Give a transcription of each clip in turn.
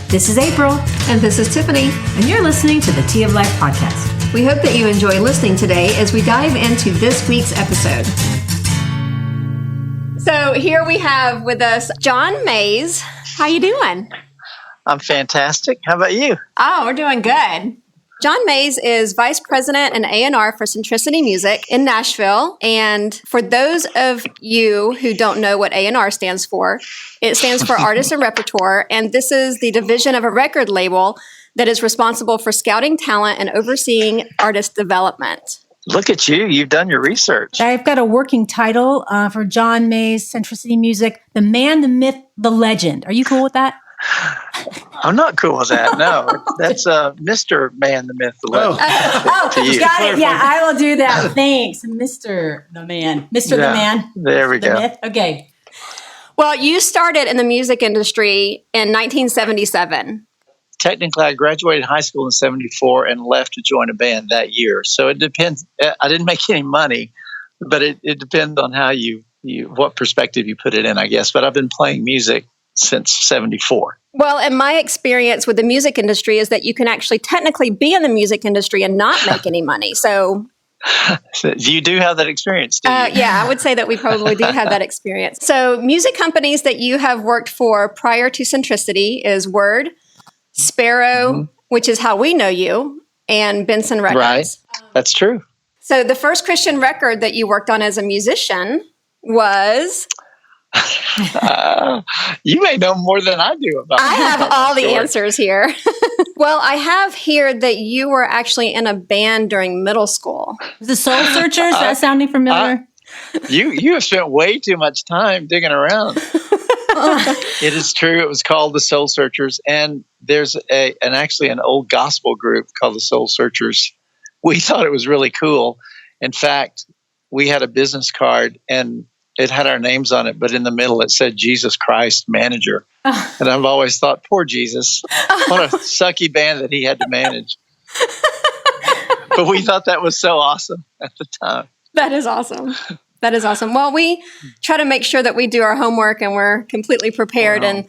This is April. And this is Tiffany. And you're listening to the Tea of Life podcast. We hope that you enjoy listening today as we dive into this week's episode. So here we have with us John Mays. How you doing? I'm fantastic. How about you? Oh, we're doing good. John Mays is Vice President and A&R for Centricity Music in Nashville. And for those of you who don't know what A&R stands for, it stands for Artist and Repertoire. And this is the division of a record label that is responsible for scouting talent and overseeing artist development. Look at you. You've done your research. I've got a working title for John Mays, Centricity Music, The Man, the Myth, the Legend. Are you cool with that? I'm not cool with that. No, that's Mr. Man, the Myth, the Legend. Got it. Yeah, I will do that. Thanks, Mr. the Man. Mr. the Man. There we go. Myth. Okay. Well, you started in the music industry in 1977. Technically, I graduated high school in 74 and left to join a band that year. So it depends. I didn't make any money, but it depends on how you what perspective you put it in, I guess. But I've been playing music since 74. Well, and my experience with the music industry is that you can actually technically be in the music industry and not make any money. So you do have that experience, do you? Yeah, I would say that we probably do have that experience. So music companies that you have worked for prior to Centricity is Word, Sparrow, which is how we know you, and Benson Records. Right. That's true. So the first Christian record that you worked on as a musician was... You may know more than I do about I have all the answers here. Well, I have here that you were actually in a band during middle school. The Soul Searchers? That sounding familiar? You have spent way too much time digging around. It is true. It was called the Soul Searchers, and there's actually an old gospel group called the Soul Searchers. We thought it was really cool. In fact, we had a business card, and it had our names on it, but in the middle it said Jesus Christ Manager. And I've always thought, poor Jesus, what a sucky band that he had to manage. But we thought that was so awesome at the time. That is awesome. That is awesome. Well, we try to make sure that we do our homework and we're completely prepared and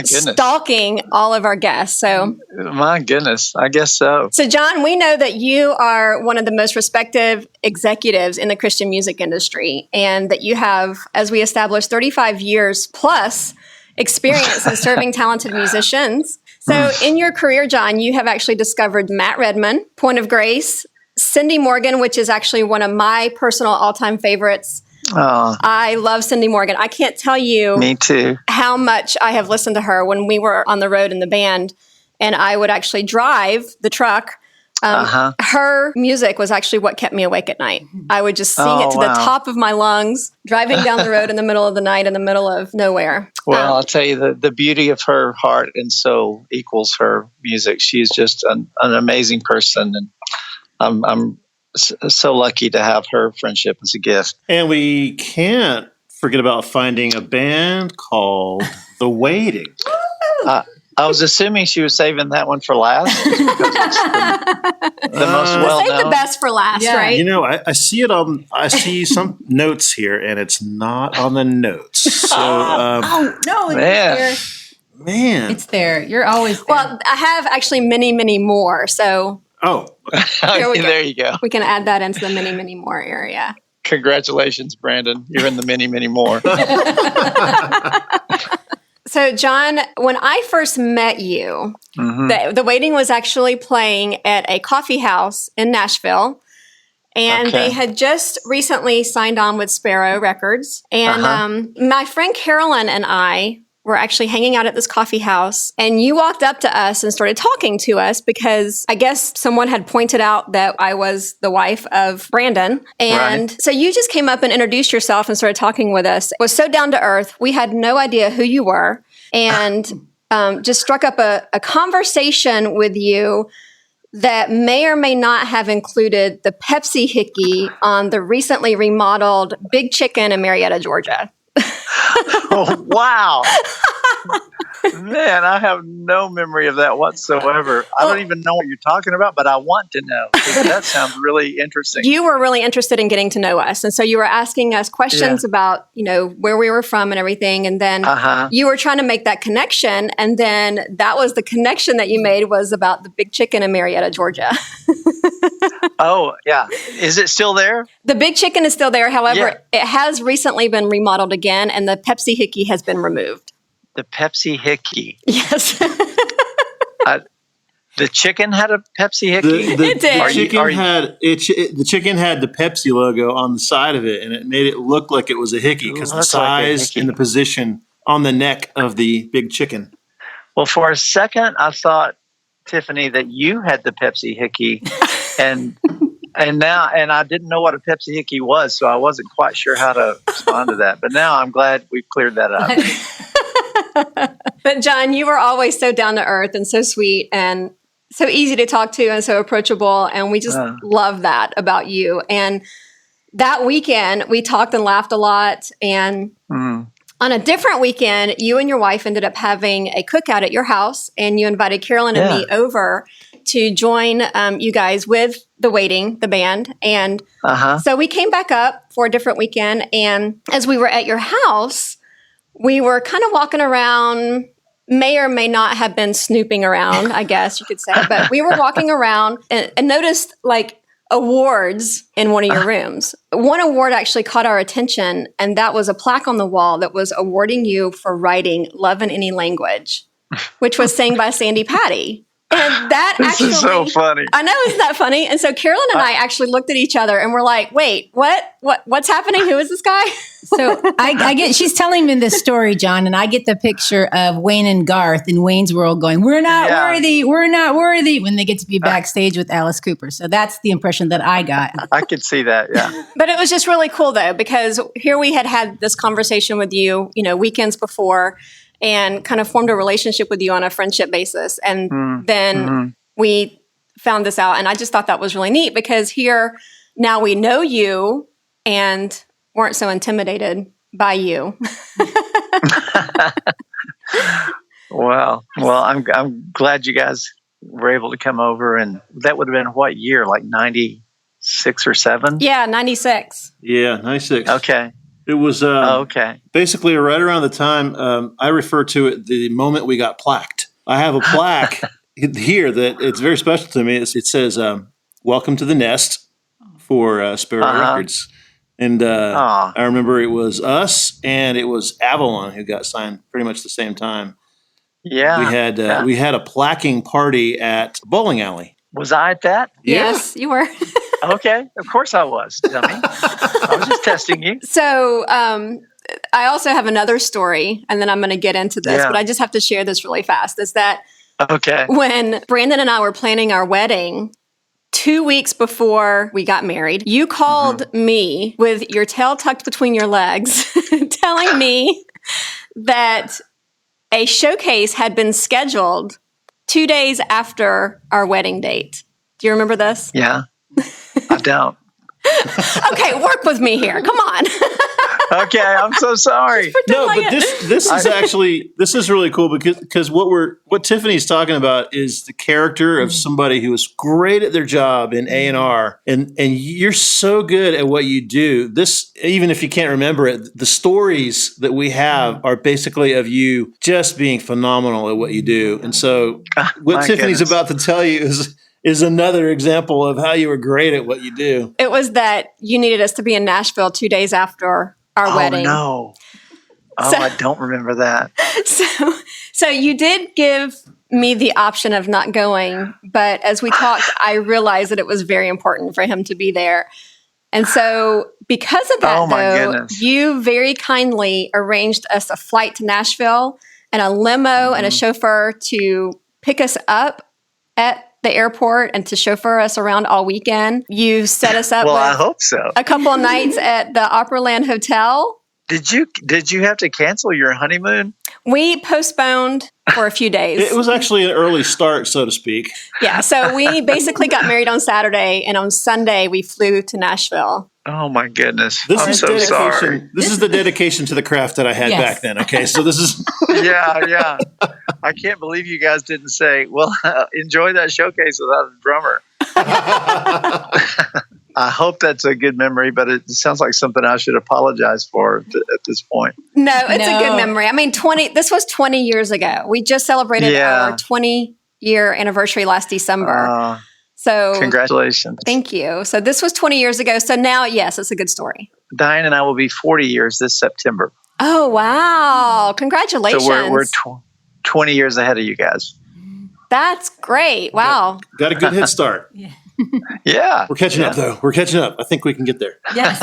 stalking all of our guests. So, my goodness, I guess so. So, John, we know that you are one of the most respected executives in the Christian music industry, and that you have, as we established, 35 years plus experience in serving talented musicians. So, in your career, John, you have actually discovered Matt Redman, Point of Grace, Cindy Morgan, which is actually one of my personal all-time favorites. I love Cindy Morgan. I can't tell you Me too. how much I have listened to her when we were on the road in the band, and I would actually drive the truck. Her music was actually what kept me awake at night. I would just sing it to the top of my lungs, driving down the road in the middle of the night in the middle of nowhere. Well, I'll tell you, the beauty of her heart and soul equals her music. She's just an amazing person, and I'm so lucky to have her friendship as a gift. And we can't forget about finding a band called The Waiting. I was assuming she was saving that one for last. Because it's the most well-known. Save the best for last, right? You know, I see it on. I see some notes here, and it's not on the notes. So, No, it's there. Man, It's there. You're always there. Well, I have actually many, many more. So there you go. we can add that into the many, many more area. Congratulations, Brandon. You're in the many, many more. So, John, when I first met you, the Waiting was actually playing at a coffee house in Nashville. And they had just recently signed on with Sparrow Records. And my friend Carolyn and I were actually hanging out at this coffee house. And you walked up to us and started talking to us because I guess someone had pointed out that I was the wife of Brandon. And so you just came up and introduced yourself and started talking with us. It was so down to earth. We had no idea who you were. And just struck up a conversation with you that may or may not have included the Pepsi Hickey on the recently remodeled Big Chicken in Marietta, Georgia. Oh, wow. Man, I have no memory of that whatsoever. I don't even know what you're talking about, but I want to know, because that sounds really interesting. You were really interested in getting to know us. And so you were asking us questions about, where we were from and everything. And then you were trying to make that connection. And then that was the connection that you made, was about the Big Chicken in Marietta, Georgia. Oh, yeah. Is it still there? The Big Chicken is still there. However, it has recently been remodeled again, and the Pepsi Hickey has been removed. The Pepsi Hickey. Yes. The chicken had a Pepsi Hickey? It did. The chicken had the Pepsi logo on the side of it, and it made it look like it was a Hickey because the size and the position on the neck of the Big Chicken. Well, for a second, I thought, Tiffany, that you had the Pepsi Hickey, and I didn't know what a Pepsi Hickey was, so I wasn't quite sure how to respond to that. But now I'm glad we've cleared that up. But John, you were always so down to earth and so sweet and so easy to talk to and so approachable. And we just love that about you. And that weekend, we talked and laughed a lot. And on a different weekend, you and your wife ended up having a cookout at your house. And you invited Carolyn and me over to join you guys with The Waiting, the band. And so we came back up for a different weekend. And as we were at your house, we were kind of walking around, may or may not have been snooping around, I guess you could say. But we were walking around and noticed like awards in one of your rooms. One award actually caught our attention, and that was a plaque on the wall that was awarding you for writing Love in Any Language, which was sang by Sandy Patty. And that this is so funny. I know, isn't that funny? And so Carolyn and I actually looked at each other and we're like, wait, what's happening? Who is this guy? So I get, she's telling me this story, John, and I get the picture of Wayne and Garth in Wayne's World going, we're not worthy, when they get to be backstage with Alice Cooper. So that's the impression that I got. I could see that, yeah. But it was just really cool though, because here we had this conversation with you, weekends before, and kind of formed a relationship with you on a friendship basis. And then we found this out. And I just thought that was really neat, because here now we know you and weren't so intimidated by you. Well, I'm glad you guys were able to come over. And that would have been what year? Like 96 or 7? Yeah, 96. Yeah, 96. Okay. It was basically right around the time, I refer to it the moment we got plaqued. I have a plaque here that it's very special to me. It says, welcome to the nest for Sparrow Records. And I remember it was us and it was Avalon who got signed pretty much the same time. Yeah. We had a plaquing party at bowling alley. Was I at that? Yes, you were. Okay, of course I was, dummy. I was just testing you. So I also have another story, and then I'm going to get into this, but I just have to share this really fast, is that when Brandon and I were planning our wedding, 2 weeks before we got married, you called me with your tail tucked between your legs, telling me that a showcase had been scheduled 2 days after our wedding date. Do you remember this? Yeah. I don't. Okay, work with me here. Come on. Okay, I'm so sorry. No, but this is really cool because what Tiffany's talking about is the character of somebody who is great at their job in A&R, and you're so good at what you do. This, even if you can't remember it, the stories that we have are basically of you just being phenomenal at what you do. And so what Tiffany's about to tell you is another example of how you were great at what you do. It was that you needed us to be in Nashville 2 days after our wedding. Oh, no. I don't remember that. So you did give me the option of not going, but as we talked, I realized that it was very important for him to be there. And so because of that, you very kindly arranged us a flight to Nashville and a limo and a chauffeur to pick us up at the airport and to chauffeur us around all weekend. You set us up with I hope so. A couple of nights at the Opryland Hotel. Did you have to cancel your honeymoon? We postponed for a few days. It was actually an early start, so to speak. Yeah, so we basically got married on Saturday, and on Sunday we flew to Nashville. Oh my goodness. This I'm is so dedication. sorry. This is the dedication to the craft that I had Yes. back then. Okay, so this is Yeah. I can't believe you guys didn't say, well, enjoy that showcase without a drummer. I hope that's a good memory, but it sounds like something I should apologize for at this point. No, it's a good memory. I mean, this was 20 years ago. We just celebrated our 20-year anniversary last December. So congratulations. Thank you. So this was 20 years ago. So now, yes, it's a good story. Diane and I will be 40 years this September. Oh, wow. Congratulations. So we're 20 years ahead of you guys. That's great. Wow. got a good head start. Yeah. We're catching up, though. We're catching up. I think we can get there. Yes.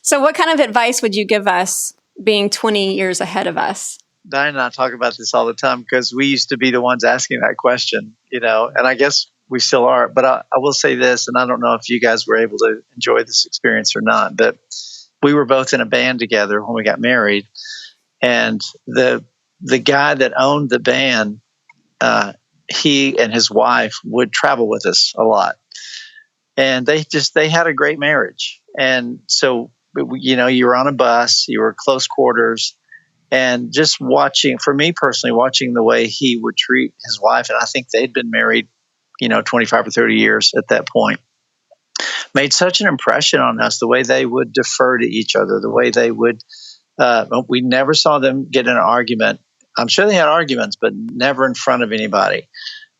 So what kind of advice would you give us being 20 years ahead of us? Diane and I talk about this all the time because we used to be the ones asking that question, and I guess we still are. But I will say this, and I don't know if you guys were able to enjoy this experience or not, but we were both in a band together when we got married. And the guy that owned the band, he and his wife would travel with us a lot. And they had a great marriage. And so, you were on a bus, you were close quarters, and just for me personally, watching the way he would treat his wife, and I think they'd been married, 25 or 30 years at that point, made such an impression on us, the way they would defer to each other, the way they would, we never saw them get in an argument. I'm sure they had arguments, but never in front of anybody.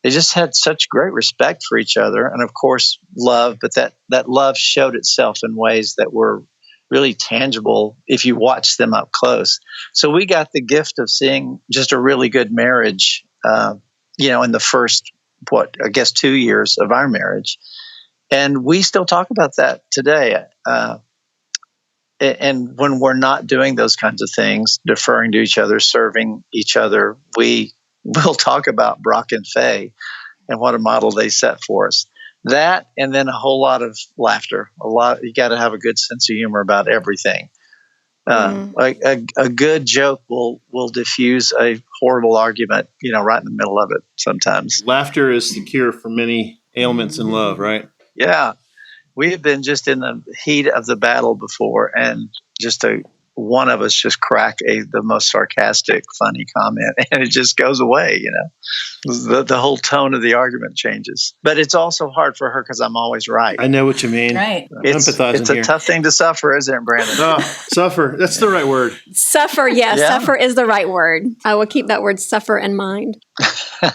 They just had such great respect for each other, and of course, love, but that love showed itself in ways that were really tangible if you watch them up close. So we got the gift of seeing just a really good marriage, in the first, 2 years of our marriage. And we still talk about that today. And when we're not doing those kinds of things, deferring to each other, serving each other, we will talk about Brock and Faye and what a model they set for us. That, and then a whole lot of laughter. You got to have a good sense of humor about everything. A good joke will diffuse a horrible argument, right in the middle of it sometimes. Laughter is the cure for many ailments in love, right? Yeah. We have been just in the heat of the battle before, and just one of us just crack the most sarcastic, funny comment, and it just goes away. The whole tone of the argument changes. But it's also hard for her because I'm always right. I know what you mean. Right. It's a tough thing to suffer, isn't it, Brandon? Oh, suffer. That's the right word. Suffer, yes. Yeah. Suffer is the right word. I will keep that word suffer in mind. All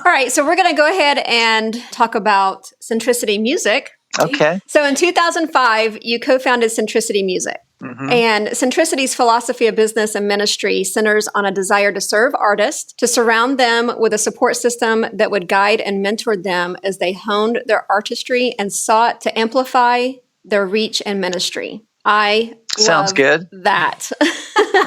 right, so we're going to go ahead and talk about Centricity Music. Okay. So in 2005, you co-founded Centricity Music. Mm-hmm. And Centricity's philosophy of business and ministry centers on a desire to serve artists, to surround them with a support system that would guide and mentor them as they honed their artistry and sought to amplify their reach and ministry. Sounds good. That.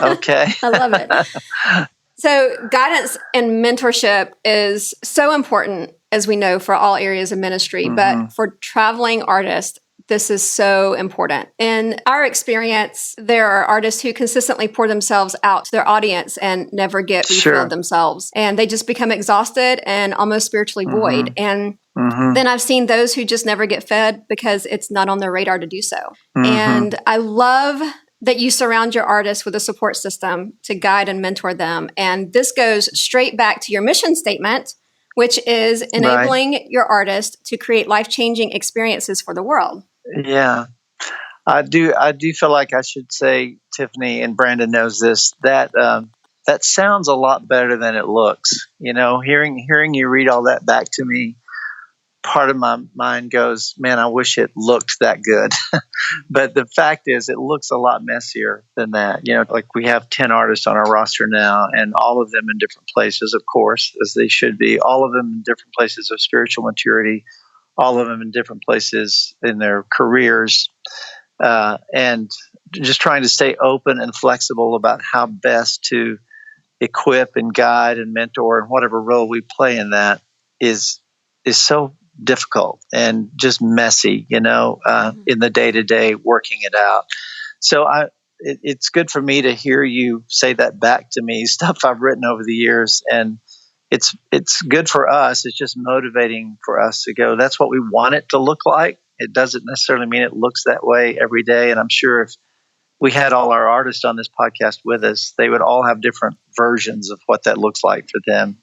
Okay. I love it. So guidance and mentorship is so important, as we know, for all areas of ministry, but for traveling artists, this is so important. In our experience, there are artists who consistently pour themselves out to their audience and never get refilled themselves. And they just become exhausted and almost spiritually void. And then I've seen those who just never get fed because it's not on their radar to do so. And I love that you surround your artists with a support system to guide and mentor them. And this goes straight back to your mission statement, which is enabling your artist to create life-changing experiences for the world. Yeah, I do feel like I should say, Tiffany, and Brandon knows this, that sounds a lot better than it looks. Hearing you read all that back to me, part of my mind goes, man, I wish it looked that good. But the fact is, it looks a lot messier than that. Like we have 10 artists on our roster now, and all of them in different places, of course, as they should be. All of them in different places of spiritual maturity, all of them in different places in their careers, and just trying to stay open and flexible about how best to equip and guide and mentor, and whatever role we play in that is so difficult and just messy, in the day-to-day working it out. So it's good for me to hear you say that back to me, stuff I've written over the years, and it's good for us. It's just motivating for us to go, that's what we want it to look like. It doesn't necessarily mean it looks that way every day. And I'm sure if we had all our artists on this podcast with us, they would all have different versions of what that looks like for them.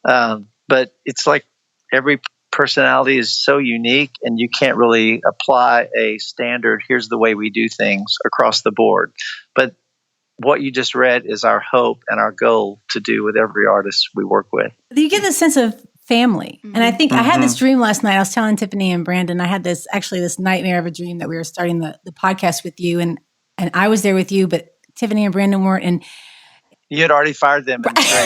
But it's like every personality is so unique, and you can't really apply a standard, here's the way we do things across the board. But what you just read is our hope and our goal to do with every artist we work with. You get the sense of family. And I think I had this dream last night. I was telling Tiffany and Brandon, I had this nightmare of a dream that we were starting the podcast with you, and I was there with you, but Tiffany and Brandon weren't. And you had already fired them.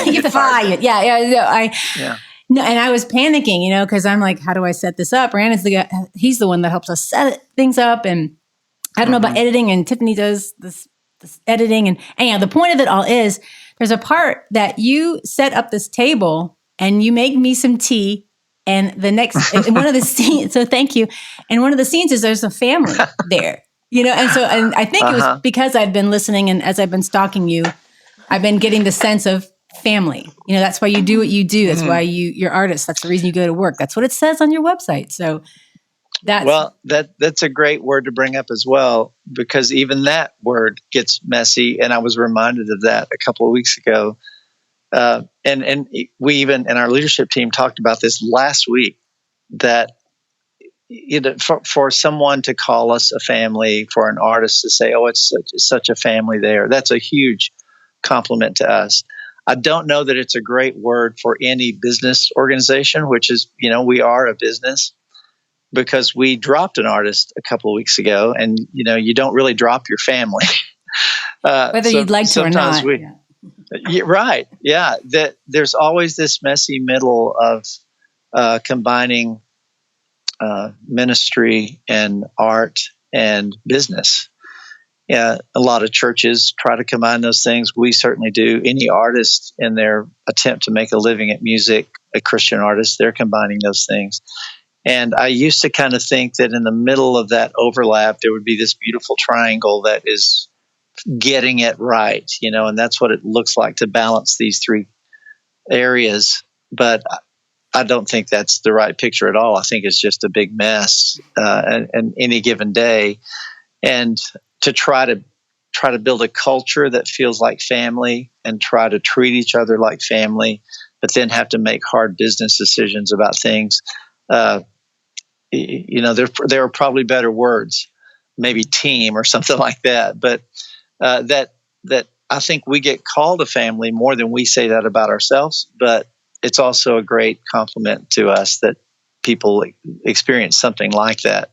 You have to fire it. Yeah. No, and I was panicking, because I'm like, how do I set this up? Brandon's the guy, he's the one that helps us set things up. And I don't know about editing, and Tiffany does this editing. And anyhow, the point of it all is there's a part that you set up this table and you make me some tea. And the next, in one of the scenes, so thank you. And one of the scenes is there's a family there, and I think it was because I've been listening, and as I've been stalking you, I've been getting the sense of family. That's why you do what you do. That's why you're artists. That's the reason you go to work. That's what it says on your website. So that's a great word to bring up as well, because even that word gets messy. And I was reminded of that a couple of weeks ago. And we even in our leadership team talked about this last week, that for someone to call us a family, for an artist to say, oh, it's such a family there, that's a huge compliment to us. I don't know that it's a great word for any business organization, which is, we are a business, because we dropped an artist a couple of weeks ago, and, you don't really drop your family. Whether you'd like to or not. Right. Yeah. That there's always this messy middle of combining ministry and art and business. Yeah, a lot of churches try to combine those things. We certainly do. Any artist in their attempt to make a living at music, a Christian artist, they're combining those things. And I used to kind of think that in the middle of that overlap, there would be this beautiful triangle that is getting it right, and that's what it looks like to balance these three areas. But I don't think that's the right picture at all. I think it's just a big mess and any given day. And to try to build a culture that feels like family and try to treat each other like family, but then have to make hard business decisions about things. There are probably better words, maybe team or something like that. But that I think we get called a family more than we say that about ourselves. But it's also a great compliment to us that people experience something like that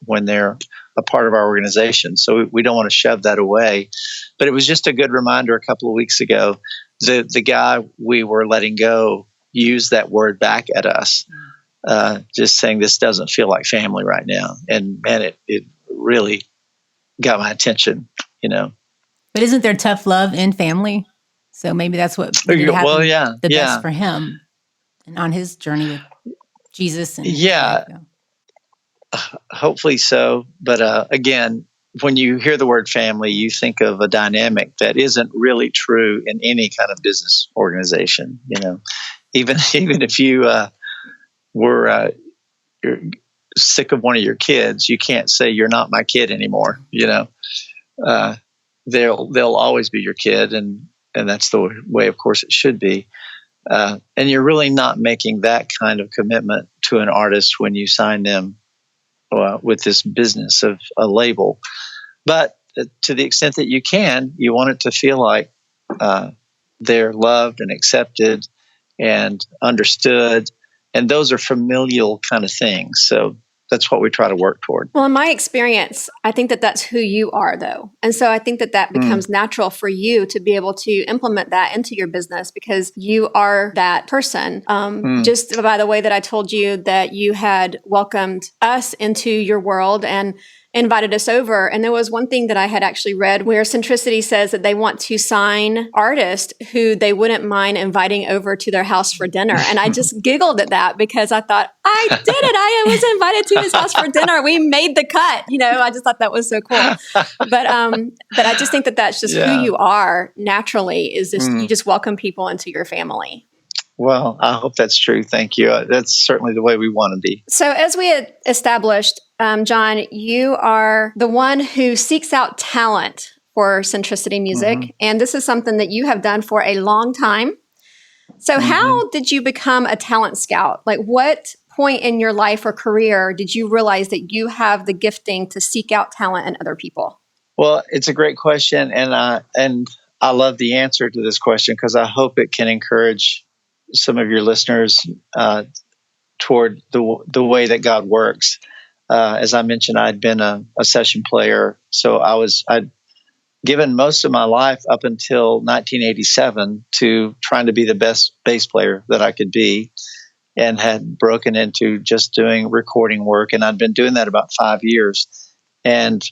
when they're a part of our organization. So we don't want to shove that away. But it was just a good reminder a couple of weeks ago. The guy we were letting go used that word back at us, just saying this doesn't feel like family right now. And man, it really got my attention, But isn't there tough love in family? So maybe that's what happened best for him and on his journey with Jesus. And hopefully so. But again, when you hear the word family, you think of a dynamic that isn't really true in any kind of business organization. Even if you were you're sick of one of your kids, you can't say you're not my kid anymore. They'll always be your kid, and that's the way, of course, it should be. And you're really not making that kind of commitment to an artist when you sign them with this business of a label. But to the extent that you can, you want it to feel like they're loved and accepted and understood. And those are familial kind of things. So that's what we try to work toward. Well, in my experience, I think that that's who you are, though. And so I think that becomes natural for you to be able to implement that into your business because you are that person. Just by the way that I told you that you had welcomed us into your world and invited us over. And there was one thing that I had actually read where Centricity says that they want to sign artists who they wouldn't mind inviting over to their house for dinner. And I just giggled at that because I thought, I did it. I was invited to his house for dinner. We made the cut. I just thought that was so cool. But I just think that that's just who you are naturally is just, you just welcome people into your family. Well, I hope that's true. Thank you. That's certainly the way we want to be. So as we had established, John, you are the one who seeks out talent for Centricity Music. Mm-hmm. And this is something that you have done for a long time. So how did you become a talent scout? Like, what point in your life or career did you realize that you have the gifting to seek out talent in other people? Well, it's a great question. And I love the answer to this question because I hope it can encourage some of your listeners toward the way that God works. As I mentioned, I'd been a session player. So I'd given most of my life up until 1987 to trying to be the best bass player that I could be, and had broken into just doing recording work. And I'd been doing that about 5 years. And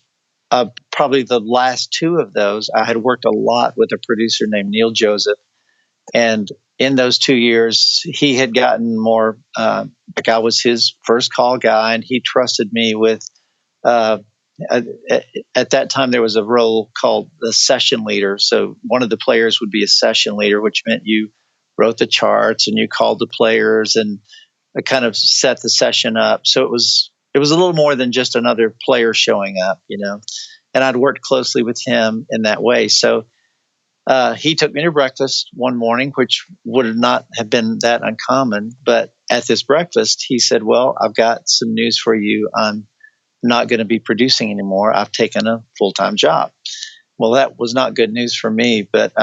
probably the last 2 of those, I had worked a lot with a producer named Neil Joseph. And in those 2 years, he had gotten more, like I was his first call guy, and he trusted me with, at that time, there was a role called the session leader. So one of the players would be a session leader, which meant you wrote the charts and you called the players and kind of set the session up. So it was a little more than just another player showing up, and I'd worked closely with him in that way. So he took me to breakfast one morning, which would not have been that uncommon. But at this breakfast, he said, "Well, I've got some news for you. I'm not going to be producing anymore. I've taken a full-time job." Well, that was not good news for me, but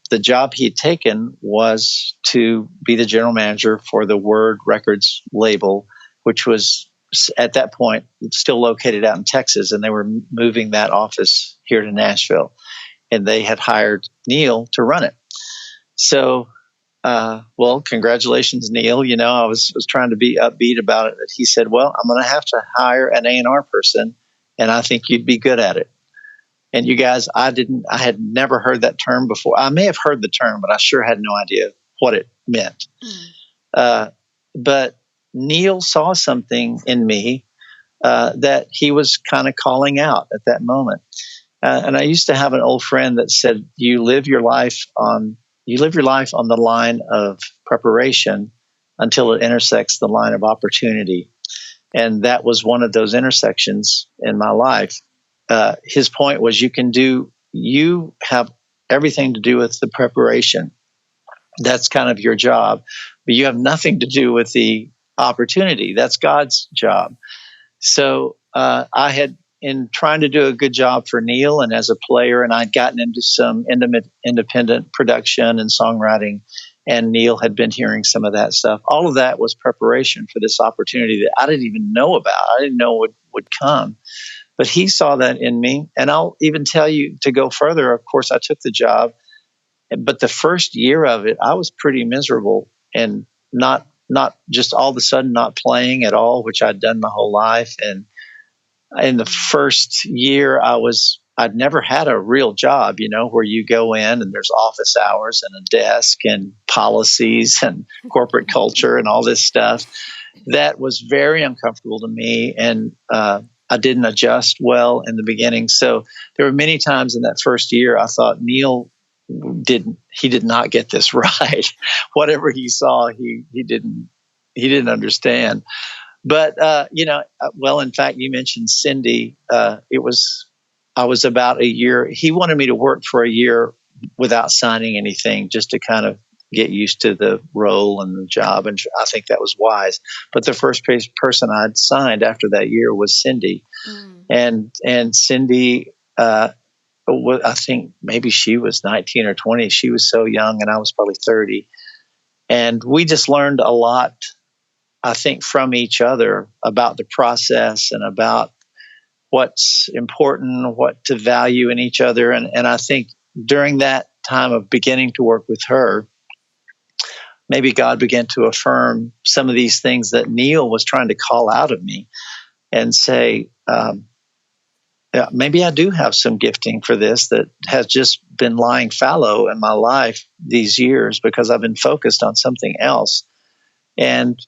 the job he had taken was to be the general manager for the Word Records label, which was at that point still located out in Texas, and they were moving that office here to Nashville, and they had hired Neil to run it. So, well, congratulations, Neil. I was trying to be upbeat about it. He said, "Well, I'm going to have to hire an A&R person, and I think you'd be good at it." And you guys, I had never heard that term before. I may have heard the term, but I sure had no idea what it meant. But Neil saw something in me that he was kind of calling out at that moment. And I used to have an old friend that said, you live your life on the line of preparation until it intersects the line of opportunity. And that was one of those intersections in my life. His point was, you have everything to do with the preparation. That's kind of your job, but you have nothing to do with the opportunity. That's God's job. So I had, in trying to do a good job for Neil and as a player, and I'd gotten into some independent production and songwriting, and Neil had been hearing some of that stuff. All of that was preparation for this opportunity that I didn't even know about. I didn't know would come. But he saw that in me. And I'll even tell you, to go further, of course, I took the job. But the first year of it, I was pretty miserable, and not just all of a sudden not playing at all, which I'd done my whole life. And in the first year, I'd never had a real job, where you go in and there's office hours and a desk and policies and corporate culture and all this stuff. That was very uncomfortable to me. And I didn't adjust well in the beginning. So there were many times in that first year I thought Neil did not get this right. Whatever he saw, he didn't understand. But well, in fact, you mentioned Cindy. I was about a year. He wanted me to work for a year without signing anything, just to kind of get used to the role and the job. And I think that was wise. But the first person I'd signed after that year was Cindy. And Cindy, I think maybe she was 19 or 20. She was so young, and I was probably 30. And we just learned a lot, I think, from each other about the process and about what's important, what to value in each other. And I think during that time of beginning to work with her, maybe God began to affirm some of these things that Neil was trying to call out of me, and say, maybe I do have some gifting for this that has just been lying fallow in my life these years because I've been focused on something else. And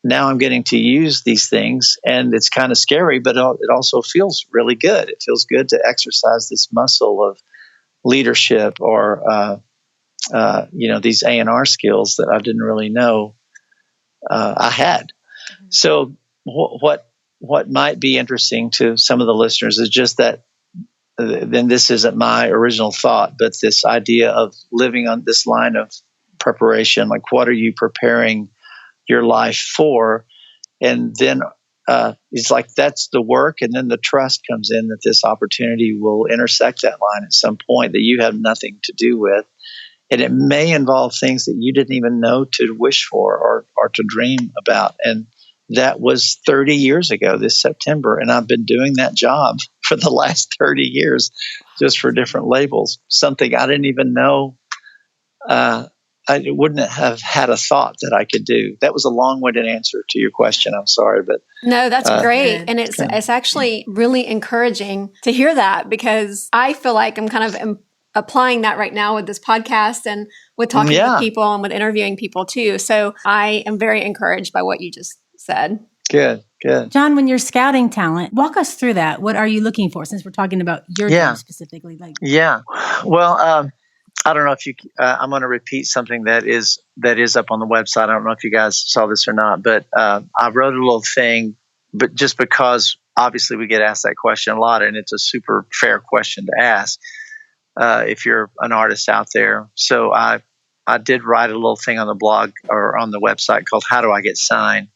now I'm getting to use these things, and it's kind of scary, but it also feels really good. It feels good to exercise this muscle of leadership or these A&R skills that I didn't really know I had. So what might be interesting to some of the listeners is just that, then this isn't my original thought, but this idea of living on this line of preparation, like what are you preparing your life for? And then it's like that's the work, and then the trust comes in that this opportunity will intersect that line at some point that you have nothing to do with. And it may involve things that you didn't even know to wish for or to dream about. And that was 30 years ago this September. And I've been doing that job for the last 30 years, just for different labels, something I didn't even know. I wouldn't have had a thought that I could do. That was a long-winded answer to your question. I'm sorry, but no, that's great. And it's actually really encouraging to hear that, because I feel like I'm kind of applying that right now with this podcast and with talking with people and with interviewing people too. So I am very encouraged by what you just said. Good. John, when you're scouting talent, walk us through that. What are you looking for, since we're talking about your job specifically? Well, I don't know if you. I'm going to repeat something that is up on the website. I don't know if you guys saw this or not, but I wrote a little thing. But just because obviously we get asked that question a lot, and it's a super fair question to ask if you're an artist out there. So I did write a little thing on the blog or on the website called "How Do I Get Signed?"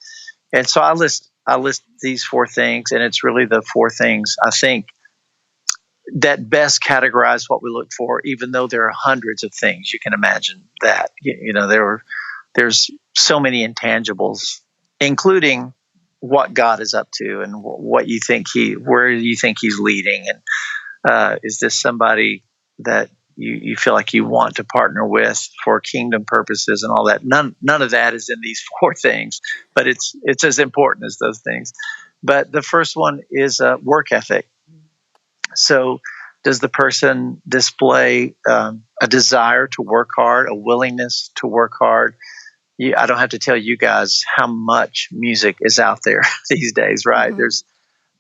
And so I list these 4 things, and it's really the 4 things I think that best categorize what we look for, even though there are hundreds of things. You can imagine that, there's so many intangibles, including what God is up to and what you think where you think he's leading. And is this somebody that you feel like you want to partner with for kingdom purposes and all that? None of that is in these 4 things, but it's as important as those things. But the first one is work ethic. So does the person display a desire to work hard, a willingness to work hard? I don't have to tell you guys how much music is out there these days, right? Mm-hmm.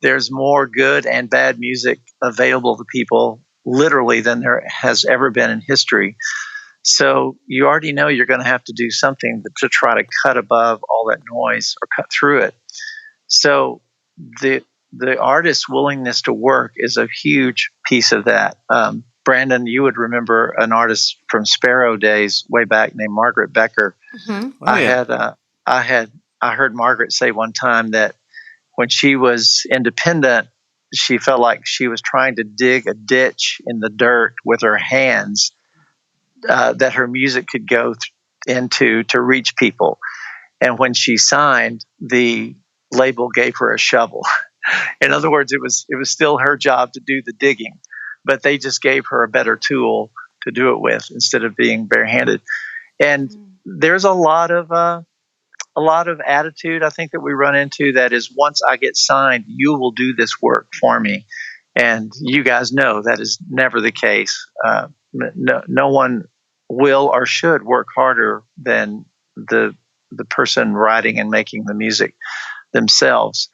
There's more good and bad music available to people literally than there has ever been in history. So you already know you're going to have to do something to try to cut above all that noise or cut through it. So the artist's willingness to work is a huge piece of that. Brandon, you would remember an artist from Sparrow days way back named Margaret Becker. Mm-hmm. I heard Margaret say one time that when she was independent, she felt like she was trying to dig a ditch in the dirt with her hands that her music could go into to reach people. And when she signed, the label gave her a shovel. In other words, it was still her job to do the digging, but they just gave her a better tool to do it with instead of being barehanded. And there's a lot of attitude I think that we run into that is, once I get signed, you will do this work for me. And you guys know that is never the case. No one will or should work harder than the person writing and making the music themselves.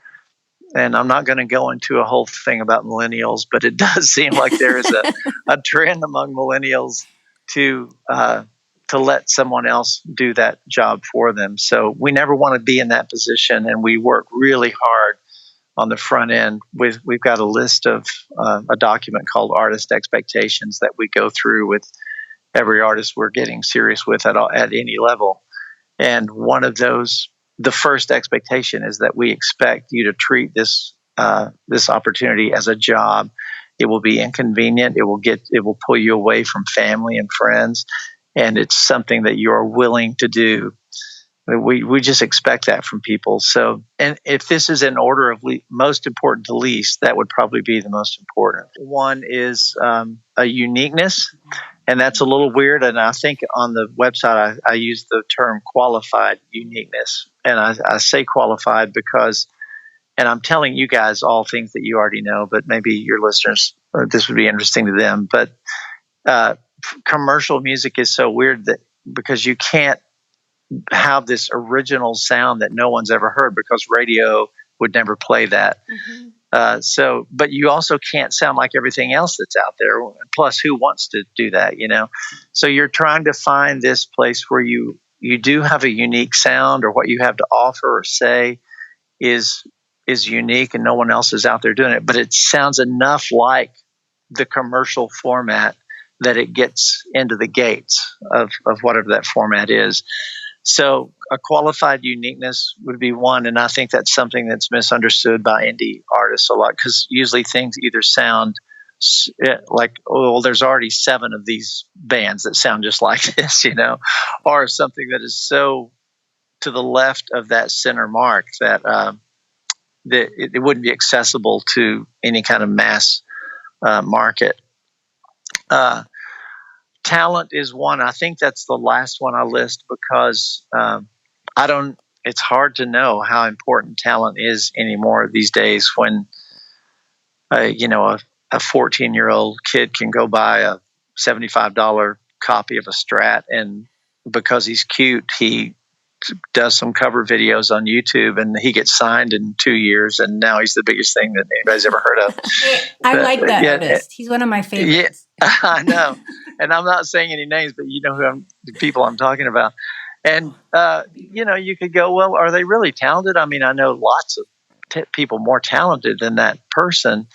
And I'm not going to go into a whole thing about millennials, but it does seem like there is a trend among millennials to let someone else do that job for them. So we never want to be in that position, and we work really hard on the front end. We've got a list of a document called Artist Expectations that we go through with every artist we're getting serious with at any level. And one of those, the first expectation is that we expect you to treat this opportunity as a job. It will be inconvenient. It will pull you away from family and friends, and it's something that you are willing to do. We just expect that from people. So, and if this is in order of most important to least, that would probably be the most important. One is a uniqueness, and that's a little weird. And I think on the website, I use the term qualified uniqueness. And I say qualified because, and I'm telling you guys all things that you already know, but maybe your listeners, this would be interesting to them. But commercial music is so weird that because you can't have this original sound that no one's ever heard, because radio would never play that. Mm-hmm. But you also can't sound like everything else that's out there. Plus, who wants to do that, So you're trying to find this place where you do have a unique sound, or what you have to offer or say is unique, and no one else is out there doing it. But it sounds enough like the commercial format that it gets into the gates of whatever that format is. So a qualified uniqueness would be one, and I think that's something that's misunderstood by indie artists a lot, because usually things either sound like, oh, well, there's already 7 of these bands that sound just like this, or something that is so to the left of that center mark that that it wouldn't be accessible to any kind of mass market. Talent is one. I think that's the last one I list, because it's hard to know how important talent is anymore these days, when a 14-year-old kid can go buy a $75 copy of a Strat, and because he's cute, he does some cover videos on YouTube, and he gets signed in 2 years, and now he's the biggest thing that anybody's ever heard of. I like that artist. He's one of my favorites. Yeah, I know. And I'm not saying any names, but you know the people I'm talking about. And, you could go, well, are they really talented? I mean, I know lots of people more talented than that person,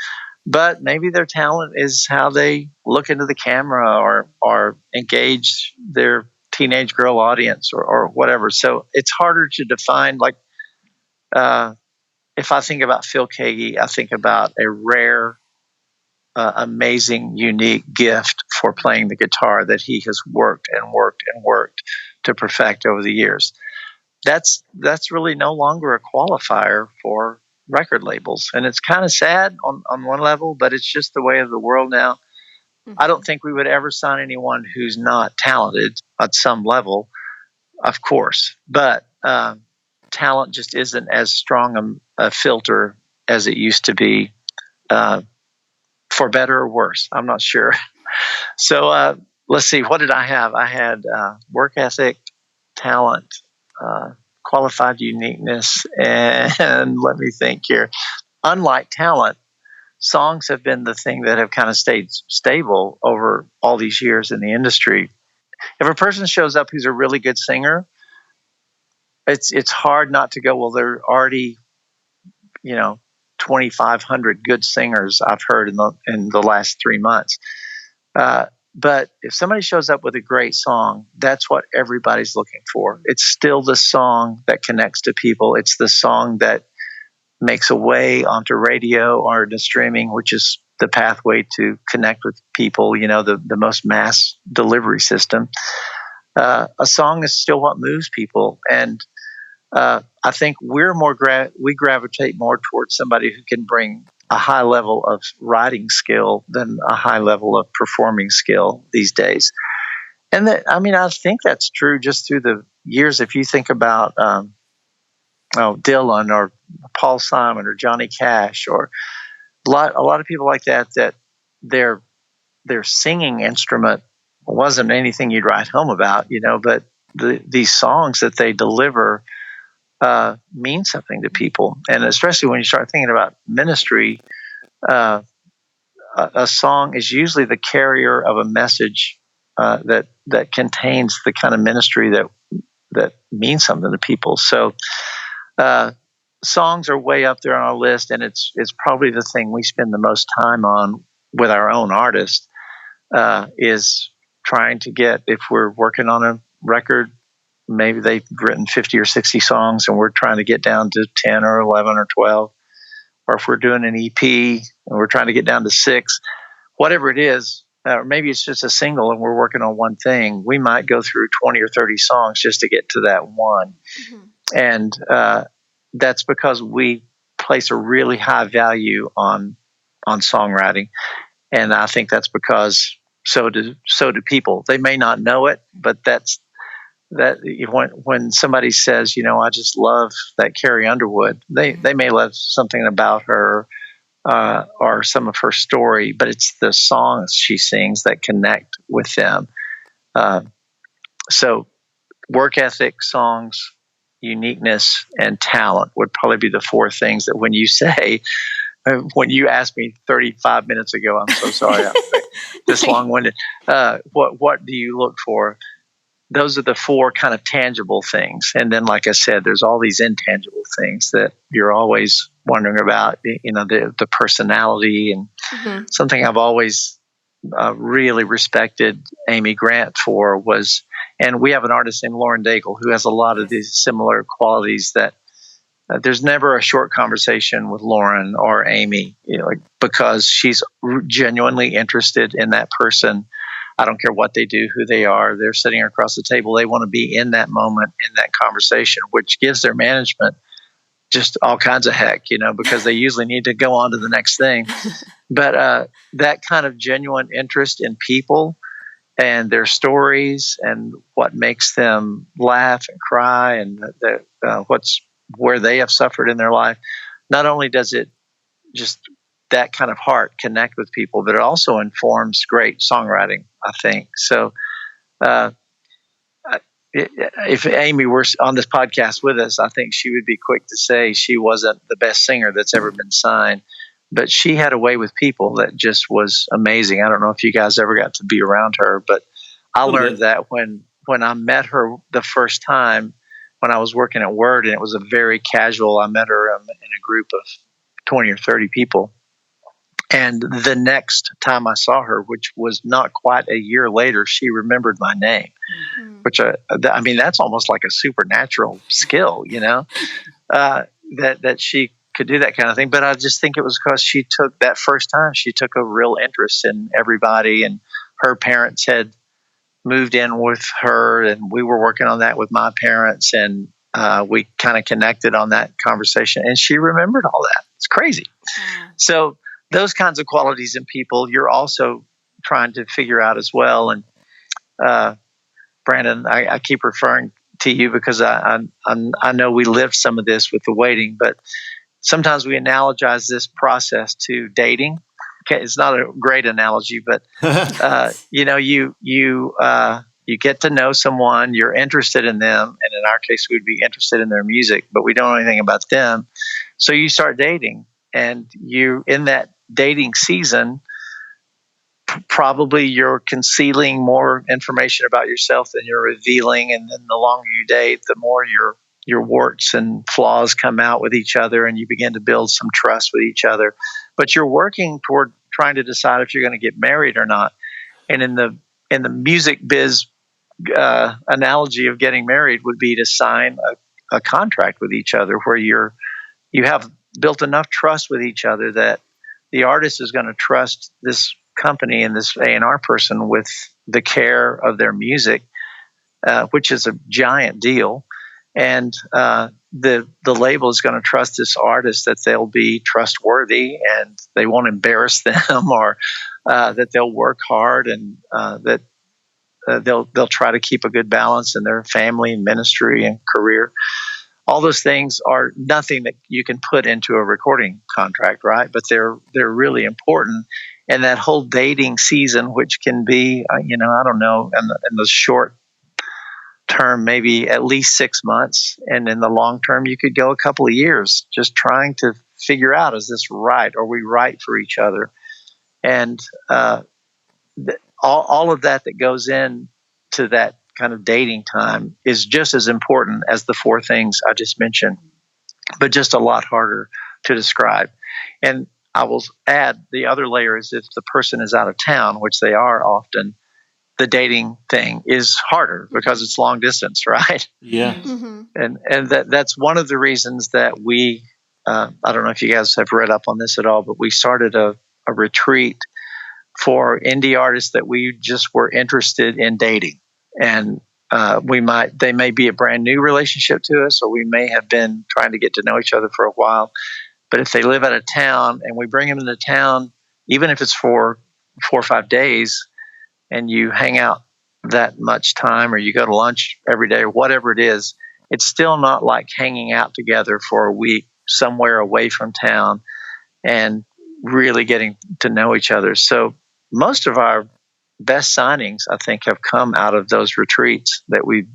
but maybe their talent is how they look into the camera or engage their teenage girl audience or whatever. So it's harder to define. Like, if I think about Phil Keaggy, I think about a rare, amazing, unique gift for playing the guitar that he has worked and worked and worked to perfect over the years. That's really no longer a qualifier for record labels. And it's kind of sad on one level, but it's just the way of the world now. Mm-hmm. I don't think we would ever sign anyone who's not talented at some level, of course, but talent just isn't as strong a filter as it used to be, for better or worse. I'm not sure. So let's see, what did I have? I had work ethic, talent, qualified uniqueness, and let me think here. Unlike talent, songs have been the thing that have kind of stayed stable over all these years in the industry. If a person shows up who's a really good singer, it's hard not to go, well, there are already, 2,500 good singers I've heard in the last 3 months. But if somebody shows up with a great song, that's what everybody's looking for. It's still the song that connects to people. It's the song that makes a way onto radio or into streaming, which is the pathway to connect with people, the most mass delivery system. A song is still what moves people. And I think we gravitate more towards somebody who can bring a high level of writing skill than a high level of performing skill these days. And I think that's true just through the years. If you think about Dylan or Paul Simon or Johnny Cash or a lot of people like that their singing instrument wasn't anything you'd write home about, but these songs that they deliver mean something to people. And especially when you start thinking about ministry, a song is usually the carrier of a message that contains the kind of ministry that means something to people. So songs are way up there on our list, and it's probably the thing we spend the most time on with our own artists, is trying to get, if we're working on a record, maybe they've written 50 or 60 songs and we're trying to get down to 10 or 11 or 12. Or if we're doing an EP and we're trying to get down to 6, whatever it is, or maybe it's just a single and we're working on one thing, we might go through 20 or 30 songs just to get to that one. Mm-hmm. And that's because we place a really high value on songwriting. And I think that's because so do people. They may not know it, but that when somebody says, I just love that Carrie Underwood, they may love something about her or some of her story, but it's the songs she sings that connect with them. So work ethic, songs, uniqueness, and talent would probably be the 4 things that when you say, when you asked me 35 minutes ago, I'm so sorry I'm this long-winded. What do you look for? Those are the four kind of tangible things. And then, like I said, there's all these intangible things that you're always wondering about, the personality. And something I've always really respected Amy Grant for was, and we have an artist named Lauren Daigle who has a lot of these similar qualities that there's never a short conversation with Lauren or Amy, because she's genuinely interested in that person. I don't care what they do, who they are. They're sitting across the table. They want to be in that moment, in that conversation, which gives their management just all kinds of heck, because they usually need to go on to the next thing. But that kind of genuine interest in people and their stories and what makes them laugh and cry and where they have suffered in their life, not only does it just that kind of heart connect with people, but it also informs great songwriting, I think. So if Amy were on this podcast with us, I think she would be quick to say she wasn't the best singer that's ever been signed, but she had a way with people that just was amazing. I don't know if you guys ever got to be around her, but I learned that when I met her the first time when I was working at Word, and it was a very casual, I met her in a group of 20 or 30 people. And the next time I saw her, which was not quite a year later, she remembered my name, which I mean, that's almost like a supernatural skill, that she could do that kind of thing. But I just think it was because she took a real interest in everybody, and her parents had moved in with her, and we were working on that with my parents, and we kind of connected on that conversation, and she remembered all that. It's crazy. So those kinds of qualities in people, you're also trying to figure out as well. And Brandon, I keep referring to you because I know we lived some of this with the waiting, but sometimes we analogize this process to dating. Okay, it's not a great analogy, but you get to know someone, you're interested in them, and in our case, we'd be interested in their music, but we don't know anything about them. So you start dating, and you in that dating season, probably you're concealing more information about yourself than you're revealing, and then the longer you date, the more your warts and flaws come out with each other, and you begin to build some trust with each other. But you're working toward trying to decide if you're going to get married or not. And in the music biz analogy of getting married would be to sign a contract with each other where you have built enough trust with each other that the artist is going to trust this company and this A&R person with the care of their music, which is a giant deal. And the label is going to trust this artist that they'll be trustworthy and they won't embarrass them, or that they'll work hard, and that they'll try to keep a good balance in their family and ministry and career. All those things are nothing that you can put into a recording contract, right? But they're really important. And that whole dating season, which can be, I don't know, in the short term, maybe at least 6 months. And in the long term, you could go a couple of years just trying to figure out, is this right? Are we right for each other? And all of that goes into that kind of dating time is just as important as the four things I just mentioned, but just a lot harder to describe. And I will add the other layer is if the person is out of town, which they are often, the dating thing is harder because it's long distance, right? Yeah. Mm-hmm. And that's one of the reasons that we, I don't know if you guys have read up on this at all, but we started a retreat for indie artists that we just were interested in dating. And they may be a brand new relationship to us, or we may have been trying to get to know each other for a while. But if they live out of town and we bring them into town, even if it's for 4 or 5 days, and you hang out that much time, or you go to lunch every day, or whatever it is, it's still not like hanging out together for a week somewhere away from town and really getting to know each other. So most of our best signings, I think, have come out of those retreats that we've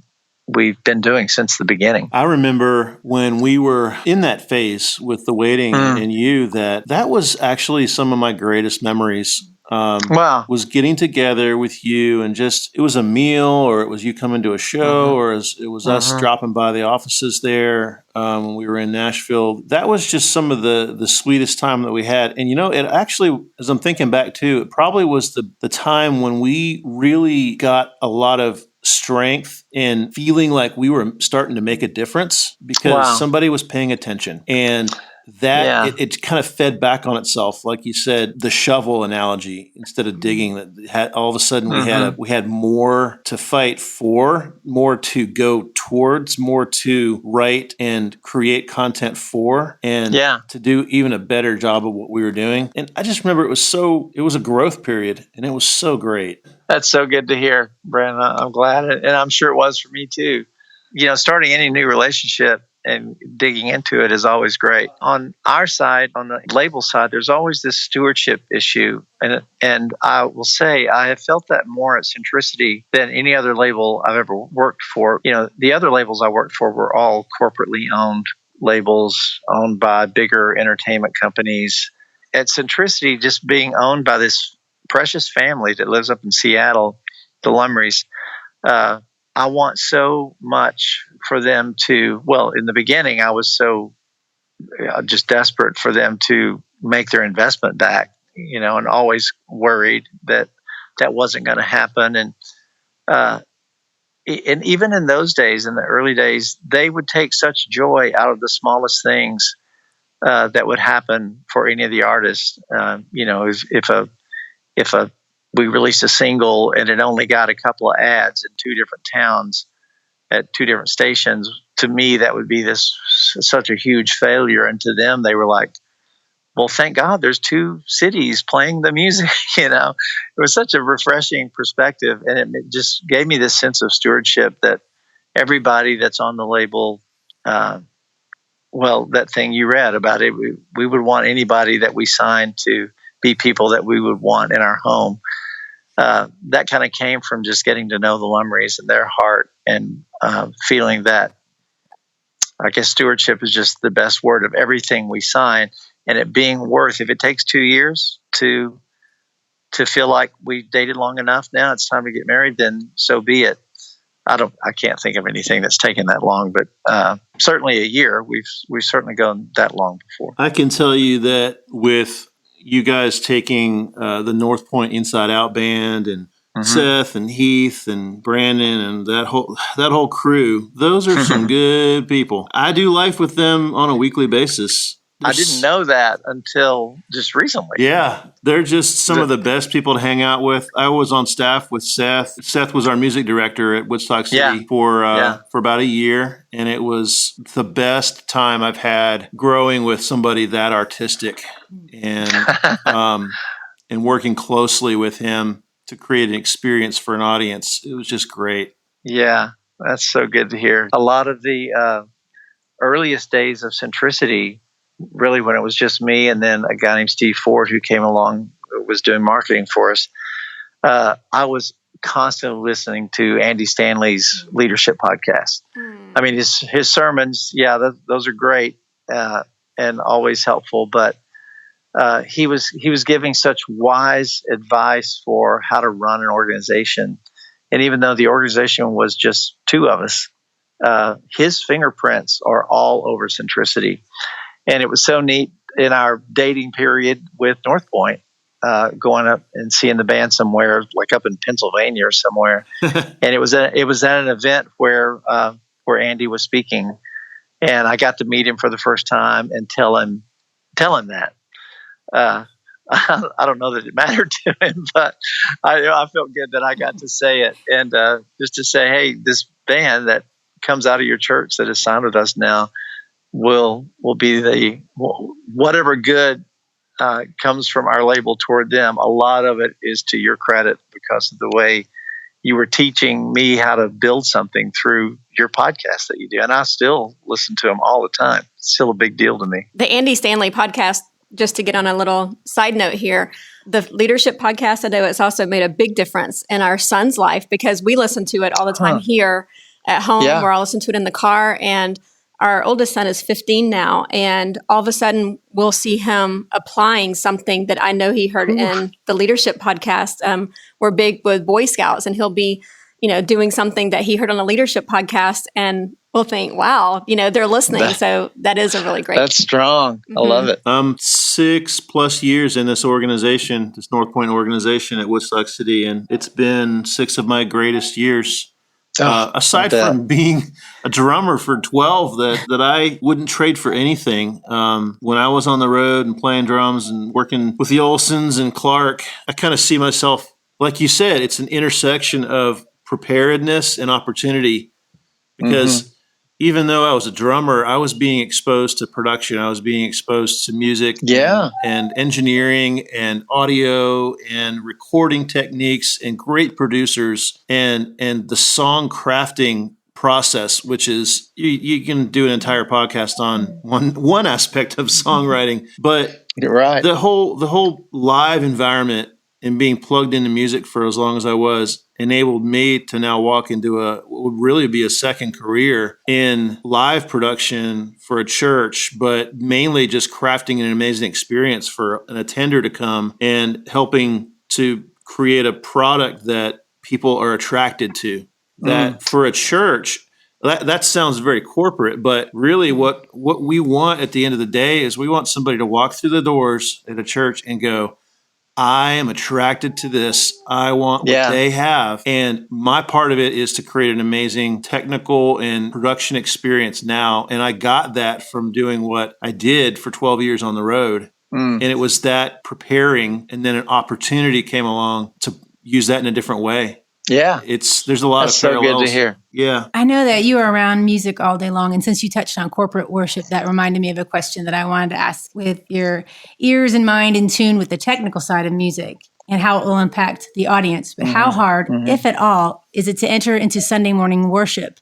we've been doing since the beginning. I remember when we were in that phase with the waiting and you, that was actually some of my greatest memories. Wow. Was getting together with you and just, it was a meal, or it was you coming to a show, or it was us dropping by the offices there when we were in Nashville. That was just some of the sweetest time that we had. And, it actually, as I'm thinking back too, it probably was the time when we really got a lot of strength in feeling like we were starting to make a difference because somebody was paying attention. And that it kind of fed back on itself, like you said, the shovel analogy instead of digging. That had all of a sudden we had more to fight for, more to go towards, more to write and create content for, and to do even a better job of what we were doing. And I just remember it was a growth period, and it was so great. That's so good to hear, Brandon. I'm glad, and I'm sure it was for me too. Starting any new relationship and digging into it is always great. On our side, on the label side, there's always this stewardship issue. And I will say I have felt that more at Centricity than any other label I've ever worked for. The other labels I worked for were all corporately owned labels, owned by bigger entertainment companies. At Centricity, just being owned by this precious family that lives up in Seattle, the Lumrys, I want so much for them to, in the beginning, I was so just desperate for them to make their investment back, and always worried that wasn't going to happen. And even in those days, in the early days, they would take such joy out of the smallest things that would happen for any of the artists. If we released a single and it only got a couple of ads in 2 different towns at 2 different stations, to me, that would be such a huge failure. And to them, they were like, well, thank God there's 2 cities playing the music. It was such a refreshing perspective. And it just gave me this sense of stewardship that everybody that's on the label, that thing you read about it, we would want anybody that we signed to be people that we would want in our home. That kind of came from just getting to know the Lumrys and their heart, and feeling that, I guess, stewardship is just the best word of everything we sign, and it being worth, if it takes 2 years to feel like we dated long enough, now it's time to get married, then so be it. I can't think of anything that's taken that long, but certainly a year. We've certainly gone that long before. I can tell you that with you guys taking the North Point Inside Out band and Seth and Heath and Brandon and that whole crew, those are some good people. I do life with them on a weekly basis. I didn't know that until just recently. Yeah, they're just some of the best people to hang out with. I was on staff with Seth. Seth was our music director at Woodstock City for about a year, and it was the best time I've had growing with somebody that artistic and and working closely with him to create an experience for an audience. It was just great. Yeah, that's so good to hear. A lot of the earliest days of Centricity, really when it was just me and then a guy named Steve Ford who came along, was doing marketing for us, I was constantly listening to Andy Stanley's leadership podcast. I mean, his sermons, those are great and always helpful, but he was giving such wise advice for how to run an organization. And even though the organization was just 2 of us, his fingerprints are all over Centricity. And it was so neat in our dating period with North Point, going up and seeing the band somewhere, like up in Pennsylvania or somewhere. And it was at an event where Andy was speaking, and I got to meet him for the first time and tell him that. I don't know that it mattered to him, but I felt good that I got to say it, and just to say, hey, this band that comes out of your church that has signed with us now will be whatever good comes from our label toward them. A lot of it is to your credit because of the way you were teaching me how to build something through your podcast that you do. And I still listen to them all the time. It's still a big deal to me. The Andy Stanley podcast, just to get on a little side note here, the leadership podcast, I know it's also made a big difference in our son's life because we listen to it all the time here. at home or I'll listen to it in the car. And our oldest son is 15 now. And all of a sudden we'll see him applying something that I know he heard in the leadership podcast. We're big with Boy Scouts, and he'll be, doing something that he heard on a leadership podcast, and we'll think, wow, they're listening. So that is a really great. That's strong. Mm-hmm. I love it. I'm 6+ years in this organization, this North Point organization at Woodstock City, and it's been 6 of my greatest years. Aside from being a drummer for 12 that I wouldn't trade for anything. When I was on the road and playing drums and working with the Olsons and Clark, I kind of see myself, like you said, it's an intersection of preparedness and opportunity, because even though I was a drummer, I was being exposed to production. I was being exposed to music and engineering and audio and recording techniques and great producers and the song crafting process, which is you can do an entire podcast on one aspect of songwriting, but you're right. The whole live environment and being plugged into music for as long as I was enabled me to now walk into what would really be a second career in live production for a church, but mainly just crafting an amazing experience for an attender to come and helping to create a product that people are attracted to. That for a church, that sounds very corporate, but really what we want at the end of the day is we want somebody to walk through the doors at a church and go, I am attracted to this. I want what they have. And my part of it is to create an amazing technical and production experience now. And I got that from doing what I did for 12 years on the road. And it was that preparing, and then an opportunity came along to use that in a different way. Yeah. There's a lot of parallels. So good to hear. Yeah. I know that you are around music all day long. And since you touched on corporate worship, that reminded me of a question that I wanted to ask. With your ears and mind in tune with the technical side of music and how it will impact the audience, but how hard, if at all, is it to enter into Sunday morning worship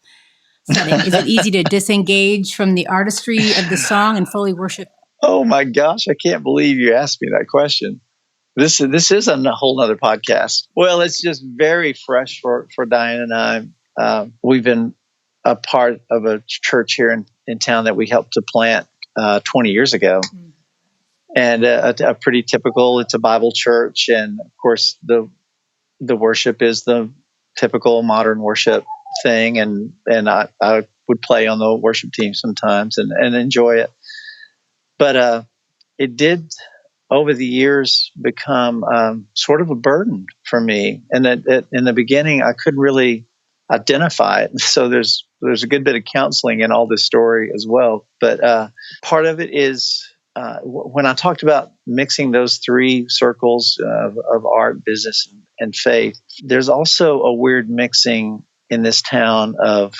setting? Is it easy to disengage from the artistry of the song and fully worship? Oh my gosh, I can't believe you asked me that question. This is a whole nother podcast. Well, it's just very fresh for Diane and I. We've been a part of a church here in town that we helped to plant 20 years ago. And a pretty typical, it's a Bible church. And of course, the worship is the typical modern worship thing. And I would play on the worship team sometimes and enjoy it. But it did, over the years, become sort of a burden for me. And in the beginning, I couldn't really identify it. So there's a good bit of counseling in all this story as well. But part of it is when I talked about mixing those 3 circles of art, business, and faith, there's also a weird mixing in this town of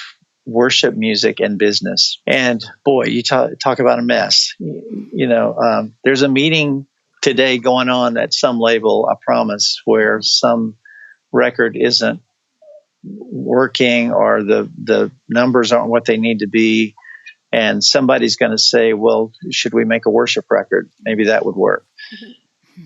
worship music and business. And boy, you talk about a mess. There's a meeting today going on at some label, I promise, where some record isn't working or the numbers aren't what they need to be. And somebody's going to say, well, should we make a worship record? Maybe that would work.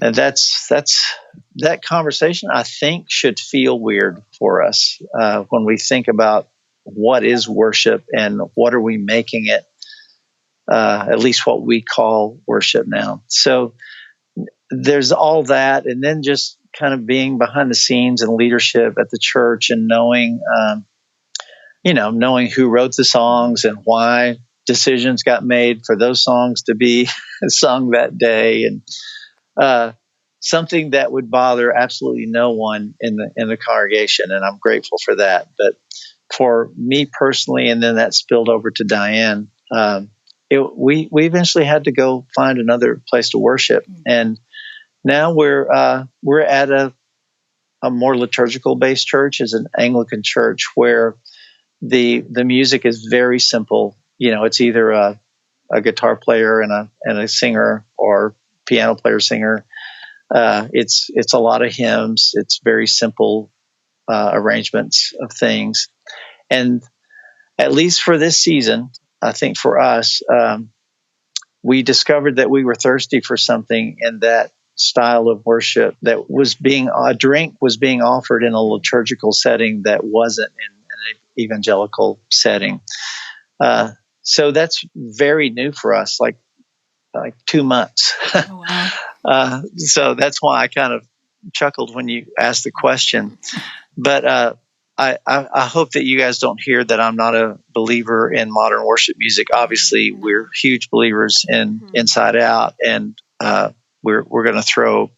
And that conversation, I think, should feel weird for us when we think about what is worship and what are we making it, at least what we call worship now. So there's all that. And then just kind of being behind the scenes and leadership at the church and knowing who wrote the songs and why decisions got made for those songs to be sung that day. And something that would bother absolutely no one in the congregation. And I'm grateful for that. But for me personally, and then that spilled over to Diane, we eventually had to go find another place to worship. And now we're at a more liturgical based church, is an Anglican church where the music is very simple. It's either a guitar player and a singer, or piano player singer. It's a lot of hymns. It's very simple arrangements of things. And at least for this season, I think for us, we discovered that we were thirsty for something in that style of worship that was a drink was being offered in a liturgical setting that wasn't evangelical setting. So that's very new for us, like 2 months. Oh, wow. So that's why I kind of chuckled when you asked the question. But I hope that you guys don't hear that I'm not a believer in modern worship music. Obviously, we're huge believers in Inside Out, and we're going to throw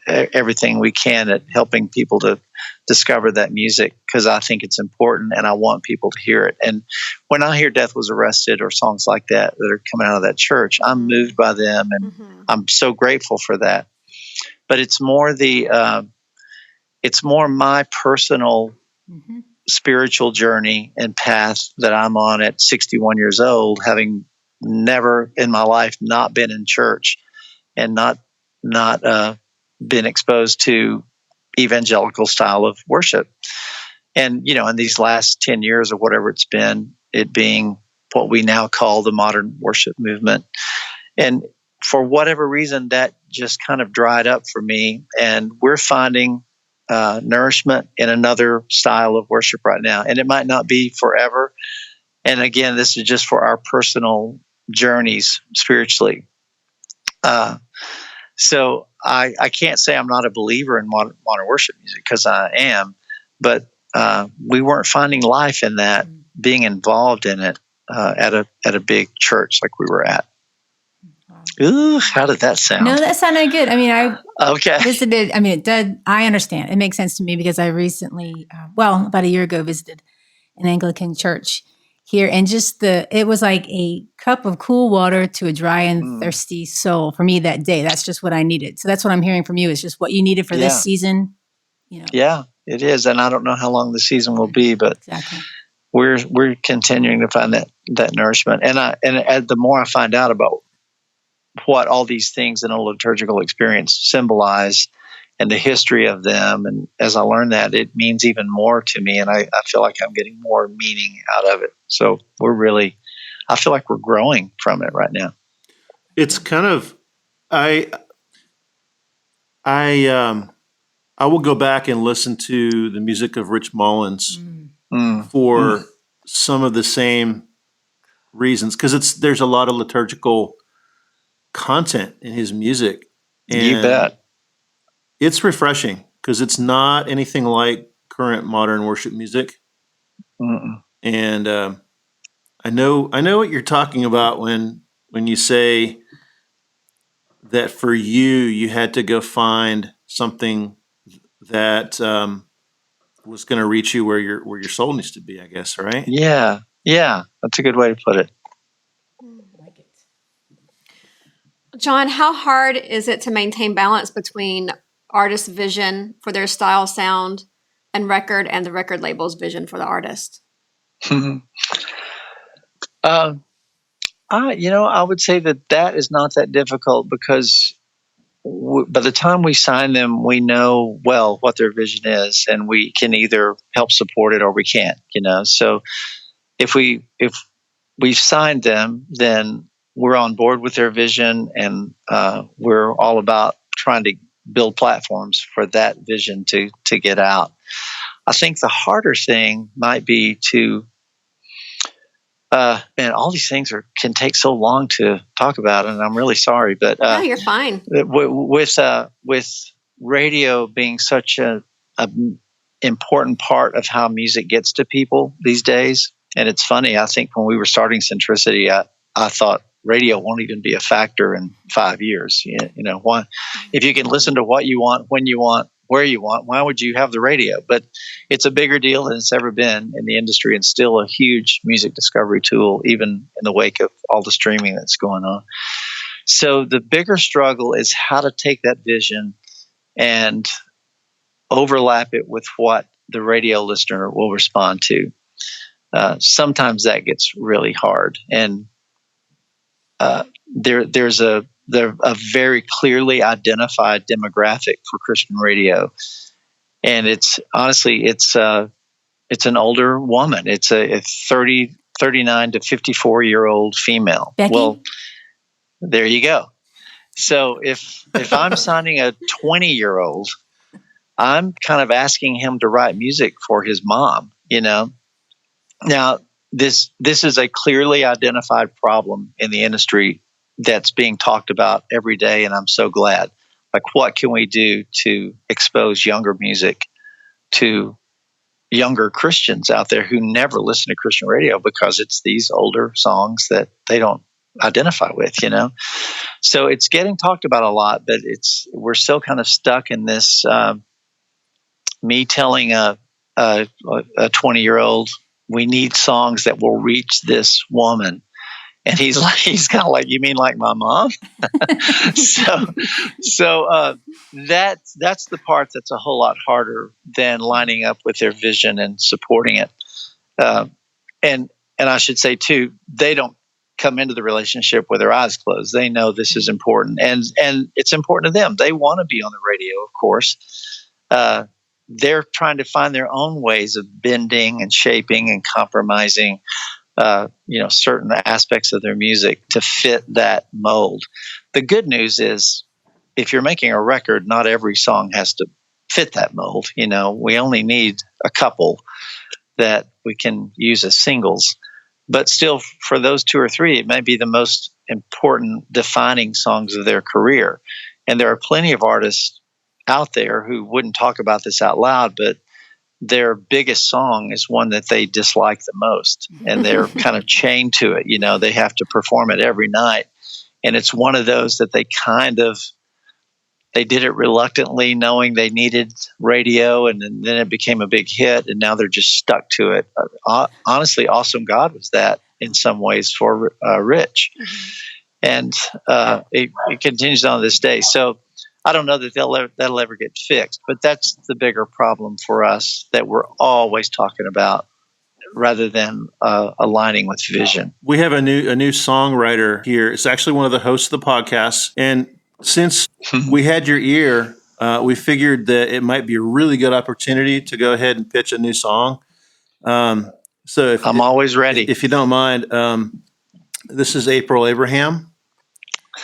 everything we can at helping people to discover that music, because I think it's important and I want people to hear it. And when I hear Death Was Arrested or songs like that are coming out of that church, I'm moved by them, and I'm so grateful for that. But it's more it's more my personal spiritual journey and path that I'm on at 61 years old, having never in my life not been in church and not been exposed to evangelical style of worship. And, in these last 10 years or whatever it's been, it being what we now call the modern worship movement. And for whatever reason, that just kind of dried up for me. And we're finding nourishment in another style of worship right now. And it might not be forever. And again, this is just for our personal journeys spiritually. So I can't say I'm not a believer in modern worship music, because I am, but we weren't finding life in that, being involved in it at a big church like we were at. Ooh, how did that sound? No, that sounded good. I mean, I Okay. visited. I mean, it did. I understand. It makes sense to me because I recently, about a year ago, visited an Anglican church here, and it was like a cup of cool water to a dry and thirsty soul for me that day. That's just what I needed. So that's what I'm hearing from you. Is just what you needed for this season. Yeah, it is, and I don't know how long the season will be, but exactly. We're continuing to find that nourishment, and the more I find out about what all these things in a liturgical experience symbolize and the history of them, and as I learn that, it means even more to me, and I feel like I'm getting more meaning out of it. So I feel like we're growing from it right now. It's kind of, I will go back and listen to the music of Rich Mullins for some of the same reasons, because there's a lot of liturgical content in his music. And you bet. It's refreshing because it's not anything like current modern worship music. And I know what you're talking about when you say that for you had to go find something that was going to reach you where your soul needs to be, I guess, right? Yeah, that's a good way to put it. John, how hard is it to maintain balance between artist vision for their style, sound, and record, and the record label's vision for the artist? I would say that is not that difficult, because by the time we sign them, we know well what their vision is, and we can either help support it or we can't. So if we've signed them, then we're on board with their vision, and we're all about trying to build platforms for that vision to get out. I think the harder thing might be to, and all these things can take so long to talk about, and I'm really sorry, but no, you're fine. With radio being such a important part of how music gets to people these days, and it's funny. I think when we were starting Centricity, I thought radio won't even be a factor in 5 years. Why, if you can listen to what you want, when you want, where you want, why would you have the radio? But it's a bigger deal than it's ever been in the industry, and still a huge music discovery tool, even in the wake of all the streaming that's going on. So the bigger struggle is how to take that vision and overlap it with what the radio listener will respond to. Sometimes that gets really hard, and there's a very clearly identified demographic for Christian radio, and it's an older woman. It's a 39 to 54-year-old female. Becky? Well, there you go. So if I'm signing a 20-year-old, I'm kind of asking him to write music for his mom, Now, this is a clearly identified problem in the industry that's being talked about every day, and I'm so glad. Like, what can we do to expose younger music to younger Christians out there who never listen to Christian radio because it's these older songs that they don't identify with, you know? So it's getting talked about a lot, but we're still kind of stuck in this, me telling a 20-year-old, we need songs that will reach this woman. And he's kind of like, you mean like my mom? So that's the part that's a whole lot harder than lining up with their vision and supporting it. And I should say too, they don't come into the relationship with their eyes closed. They know this is important, and it's important to them. They want to be on the radio, of course. They're trying to find their own ways of bending and shaping and compromising, certain aspects of their music to fit that mold. The good news is, if you're making a record, not every song has to fit that mold. You know, we only need a couple that we can use as singles. But still, for those two or three, it may be the most important defining songs of their career. And there are plenty of artists out there who wouldn't talk about this out loud, but their biggest song is one that they dislike the most. And they're kind of chained to it. You know, they have to perform it every night. And it's one of those that they did it reluctantly, knowing they needed radio, and then it became a big hit, and now they're just stuck to it. Honestly, Awesome God was that in some ways for Rich. And it continues on this day. So I don't know that that'll ever get fixed, but that's the bigger problem for us that we're always talking about, rather than aligning with vision. We have a new songwriter here. It's actually one of the hosts of the podcast, and since we had your ear, we figured that it might be a really good opportunity to go ahead and pitch a new song. So I'm always ready. If you don't mind, this is April Abraham.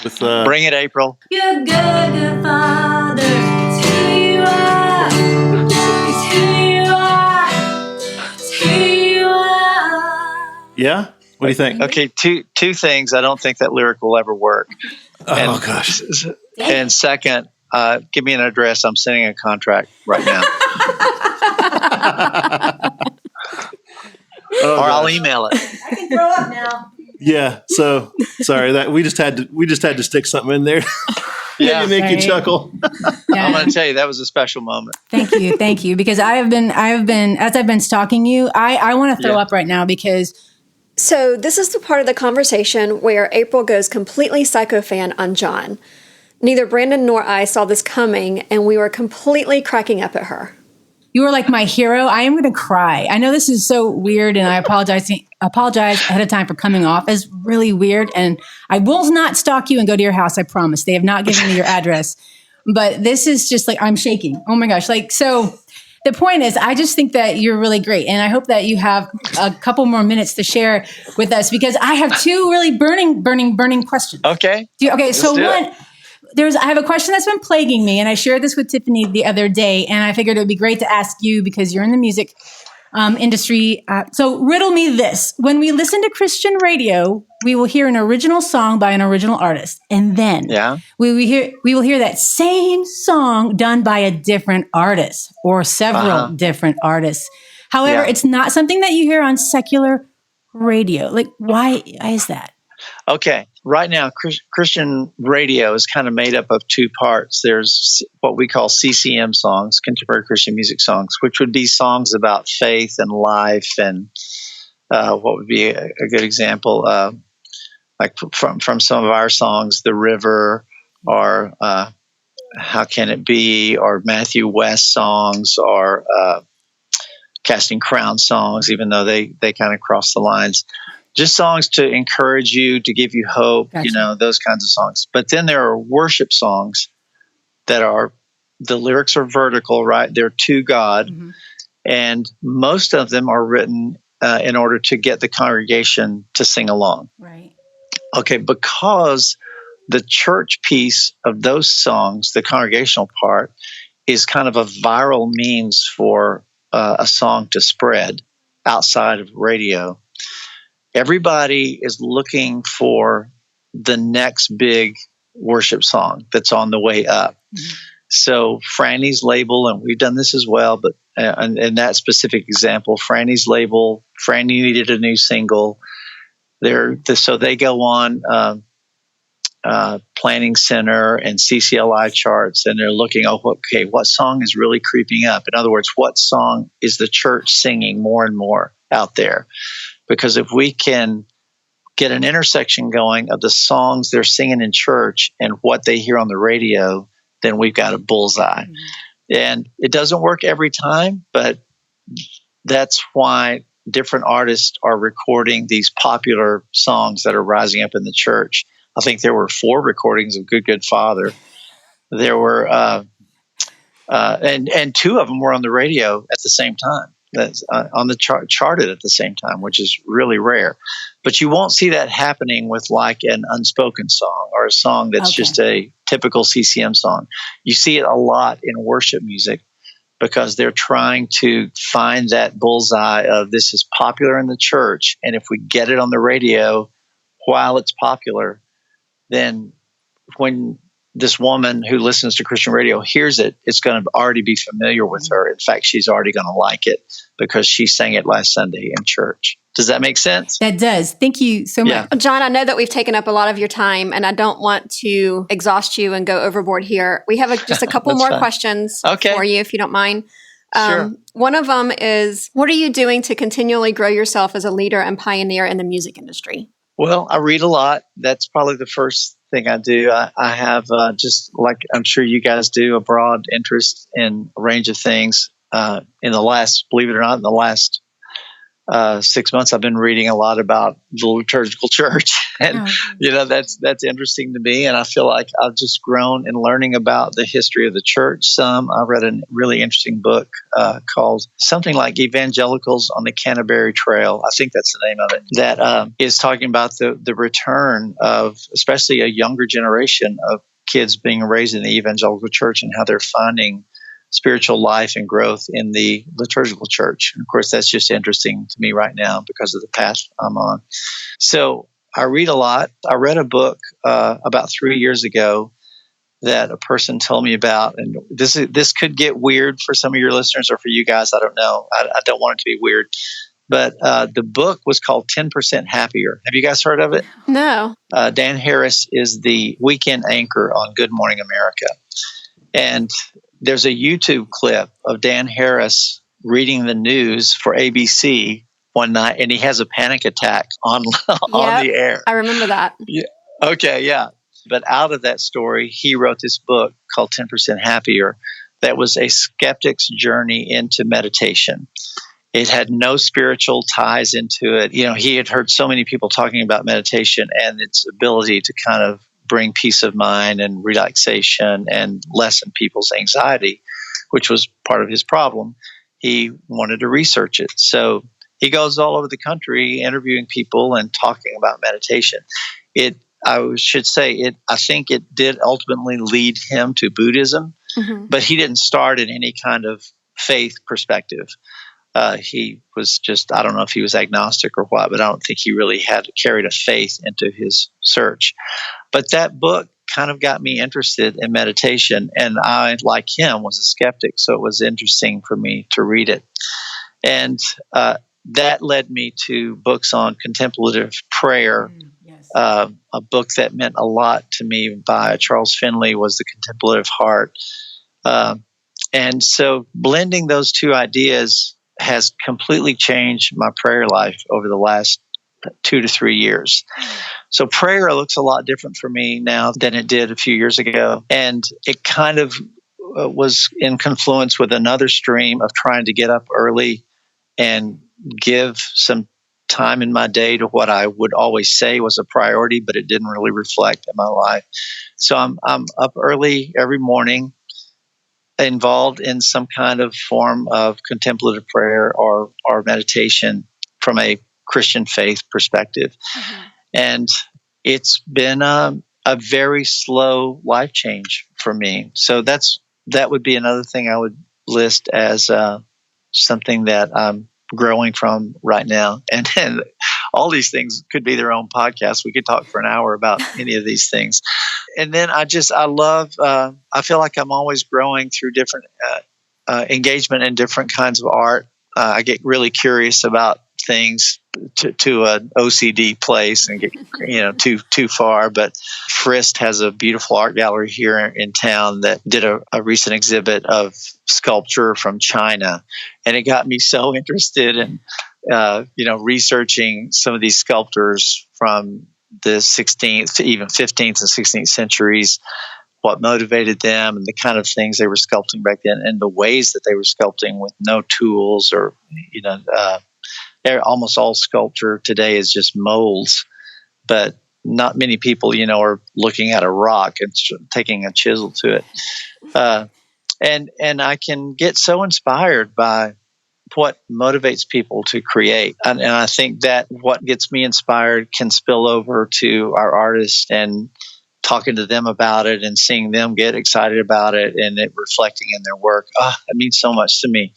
With Bring it, April. You're good Father. It's who you are. It's who you are. It's who you are. Yeah? What do you think? Okay, two things. I don't think that lyric will ever work. Oh, gosh. And second, give me an address. I'm sending a contract right now. I'll email it. I can throw up now. Yeah. So sorry that we just had to stick something in there. Yeah, make you chuckle. Yeah. I'm going to tell you that was a special moment. Thank you, because I have been as I've been stalking you, I want to throw up right now because. So this is the part of the conversation where April goes completely psycho-fan on John. Neither Brandon nor I saw this coming, and we were completely cracking up at her. You were like my hero. I am going to cry. I know this is so weird, and I apologize ahead of time for coming off as really weird. And I will not stalk you and go to your house. I promise. They have not given me your address, but this is just like, I'm shaking. Oh my gosh. Like, so the point is, I just think that you're really great. And I hope that you have a couple more minutes to share with us, because I have two really burning questions. Okay. So one, I have a question that's been plaguing me, and I shared this with Tiffany the other day, and I figured it would be great to ask you because you're in the music industry. So riddle me this. When we listen to Christian radio, we will hear an original song by an original artist, and then we will hear that same song done by a different artist or several different artists. However, it's not something that you hear on secular radio. Like, why is that? Okay. Right now, Christian radio is kind of made up of two parts. There's what we call CCM songs, contemporary Christian music songs, which would be songs about faith and life. And what would be a good example, like from some of our songs, The River, or How Can It Be, or Matthew West songs, or Casting Crown songs, even though they kind of cross the lines. Just songs to encourage you, to give you hope, Gotcha. Those kinds of songs. But then there are worship songs that the lyrics are vertical, right? They're to God. Mm-hmm. And most of them are written in order to get the congregation to sing along. Right. Okay, because the church piece of those songs, the congregational part, is kind of a viral means for a song to spread. outside of radio. Everybody is looking for the next big worship song that's on the way up. Mm-hmm. So Franny's label, and we've done this as well, but in that specific example, Franny's label, Franny needed a new single. So they go on Planning Center and CCLI charts, and they're looking, what song is really creeping up? In other words, what song is the church singing more and more out there? Because if we can get an intersection going of the songs they're singing in church and what they hear on the radio, then we've got a bullseye. Mm-hmm. And it doesn't work every time, but that's why different artists are recording these popular songs that are rising up in the church. I think there were 4 recordings of Good, Good Father. There were, and 2 of them were on the radio at the same time. That's on the charted at the same time, which is really rare. But you won't see that happening with like an unspoken song or a song that's just a typical CCM song. You see it a lot in worship music because they're trying to find that bullseye of this is popular in the church, and if we get it on the radio while it's popular, then when this woman who listens to Christian radio hears it, it's going to already be familiar with her. In fact, she's already going to like it because she sang it last Sunday in church. Does that make sense? That does. Thank you so much. John, I know that we've taken up a lot of your time, and I don't want to exhaust you and go overboard here. We have just a couple more questions for you, if you don't mind. Sure. One of them is, what are you doing to continually grow yourself as a leader and pioneer in the music industry? Well, I read a lot. That's probably the first thing I do. I have, just like I'm sure you guys do, a broad interest in a range of things. In the last 6 months, I've been reading a lot about the liturgical church, and that's interesting to me. And I feel like I've just grown in learning about the history of the church. I read a really interesting book called something like Evangelicals on the Canterbury Trail. I think that's the name of it. That is talking about the return of especially a younger generation of kids being raised in the evangelical church and how they're finding spiritual life and growth in the liturgical church. And of course, that's just interesting to me right now because of the path I'm on. So I read a lot. I read a book about 3 years ago that a person told me about, and this could get weird for some of your listeners or for you guys. I don't know. I don't want it to be weird. But the book was called 10% Happier. Have you guys heard of it? No. Dan Harris is the weekend anchor on Good Morning America. And there's a YouTube clip of Dan Harris reading the news for ABC one night, and he has a panic attack on the air. I remember that. Yeah. Okay, yeah. But out of that story, he wrote this book called 10% Happier that was a skeptic's journey into meditation. It had no spiritual ties into it. You know, he had heard so many people talking about meditation and its ability to kind of bring peace of mind and relaxation and lessen people's anxiety, which was part of his problem. He wanted to research it. So he goes all over the country interviewing people and talking about meditation. I think it did ultimately lead him to Buddhism, but he didn't start in any kind of faith perspective. He was just, I don't know if he was agnostic or what, but I don't think he really had carried a faith into his search. But that book kind of got me interested in meditation, and I, like him, was a skeptic, so it was interesting for me to read it. And that led me to books on contemplative prayer. A book that meant a lot to me by Charles Finley was The Contemplative Heart. And so blending those two ideas has completely changed my prayer life over the last 2 to 3 years. So prayer looks a lot different for me now than it did a few years ago. And it kind of was in confluence with another stream of trying to get up early and give some time in my day to what I would always say was a priority, but it didn't really reflect in my life. So I'm up early every morning, involved in some kind of form of contemplative prayer or meditation from a Christian faith perspective. And it's been a very slow life change for me. So that would be another thing I would list as something that I'm growing from right now. And all these things could be their own podcast. We could talk for an hour about any of these things. And then I love, I feel like I'm always growing through different engagement in different kinds of art. I get really curious about things to an OCD place and get too far. But Frist has a beautiful art gallery here in town that did a recent exhibit of sculpture from China, and it got me so interested in researching some of these sculptors from the 16th to even 15th and 16th centuries, what motivated them and the kind of things they were sculpting back then, and the ways that they were sculpting with no tools or almost all sculpture today is just molds, but not many people, are looking at a rock and taking a chisel to it. And I can get so inspired by what motivates people to create. And I think that what gets me inspired can spill over to our artists, and talking to them about it and seeing them get excited about it and it reflecting in their work. It means so much to me.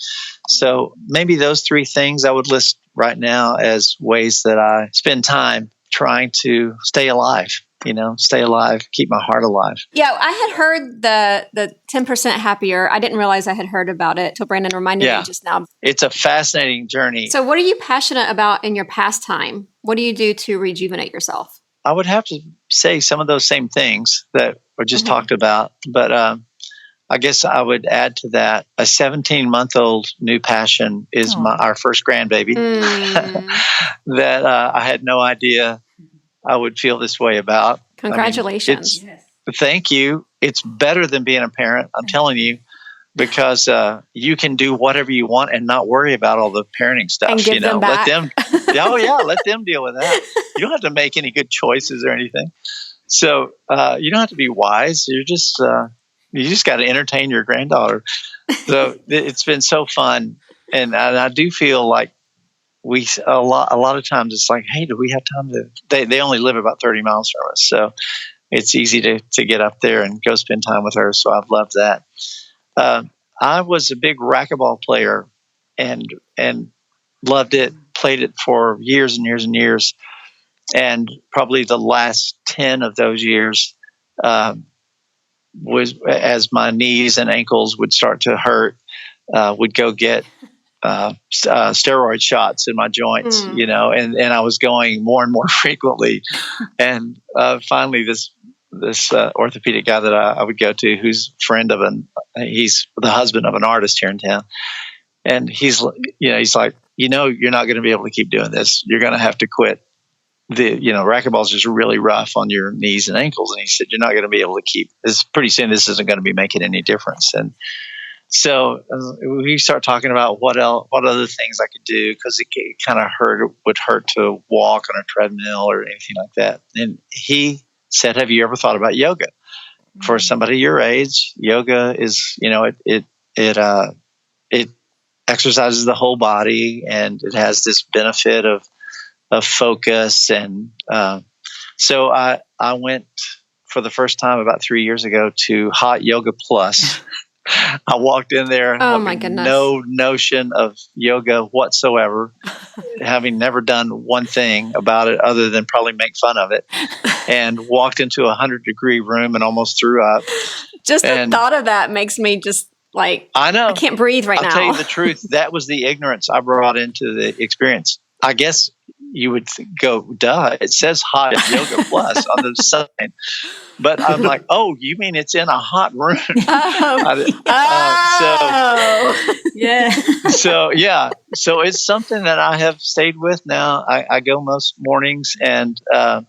So maybe those three things I would list right now as ways that I spend time trying to stay alive, keep my heart alive. Yeah, I had heard the 10% happier. I didn't realize I had heard about it till Brandon reminded me just now. It's a fascinating journey. So what are you passionate about in your pastime? What do you do to rejuvenate yourself? I would have to say some of those same things that were just talked about, but I guess I would add to that a 17-month-old new passion is our first grandbaby that I had no idea I would feel this way about. Congratulations. Thank you. It's better than being a parent, I'm telling you, because you can do whatever you want and not worry about all the parenting stuff. And give them back. Let them deal with that. You don't have to make any good choices or anything. So you don't have to be wise. You just got to entertain your granddaughter. So it's been so fun, and I do feel like a lot of times it's like, hey, do we have time to? They only live about 30 miles from us, so it's easy to get up there and go spend time with her. So I've loved that. I was a big racquetball player and loved it. Played it for years and years and years, and probably the last 10 of those years was as my knees and ankles would start to hurt, would go get steroid shots in my joints, and I was going more and more frequently, and finally this orthopedic guy that I would go to, who's he's the husband of an artist here in town, and he's like, you're not going to be able to keep doing this. You're going to have to quit. Racquetball is just really rough on your knees and ankles. And he said, you're not going to be able to keep this. Pretty soon, this isn't going to be making any difference. And so we start talking about what other things I could do, because it kind of would hurt to walk on a treadmill or anything like that. And he said, have you ever thought about yoga? For somebody your age, yoga is, it exercises the whole body, and it has this benefit of focus. And so I went for the first time about 3 years ago to Hot Yoga Plus. I walked in there having no notion of yoga whatsoever, having never done one thing about it other than probably make fun of it, and walked into a 100-degree room and almost threw up. Just the thought of that makes me just like, I know. I can't breathe right now. I'll tell you the truth. That was the ignorance I brought into the experience. I guess you would go, duh, it says Hot Yoga Plus on the sign. But I'm like, oh, you mean it's in a hot room? So it's something that I have stayed with now. I go most mornings, and I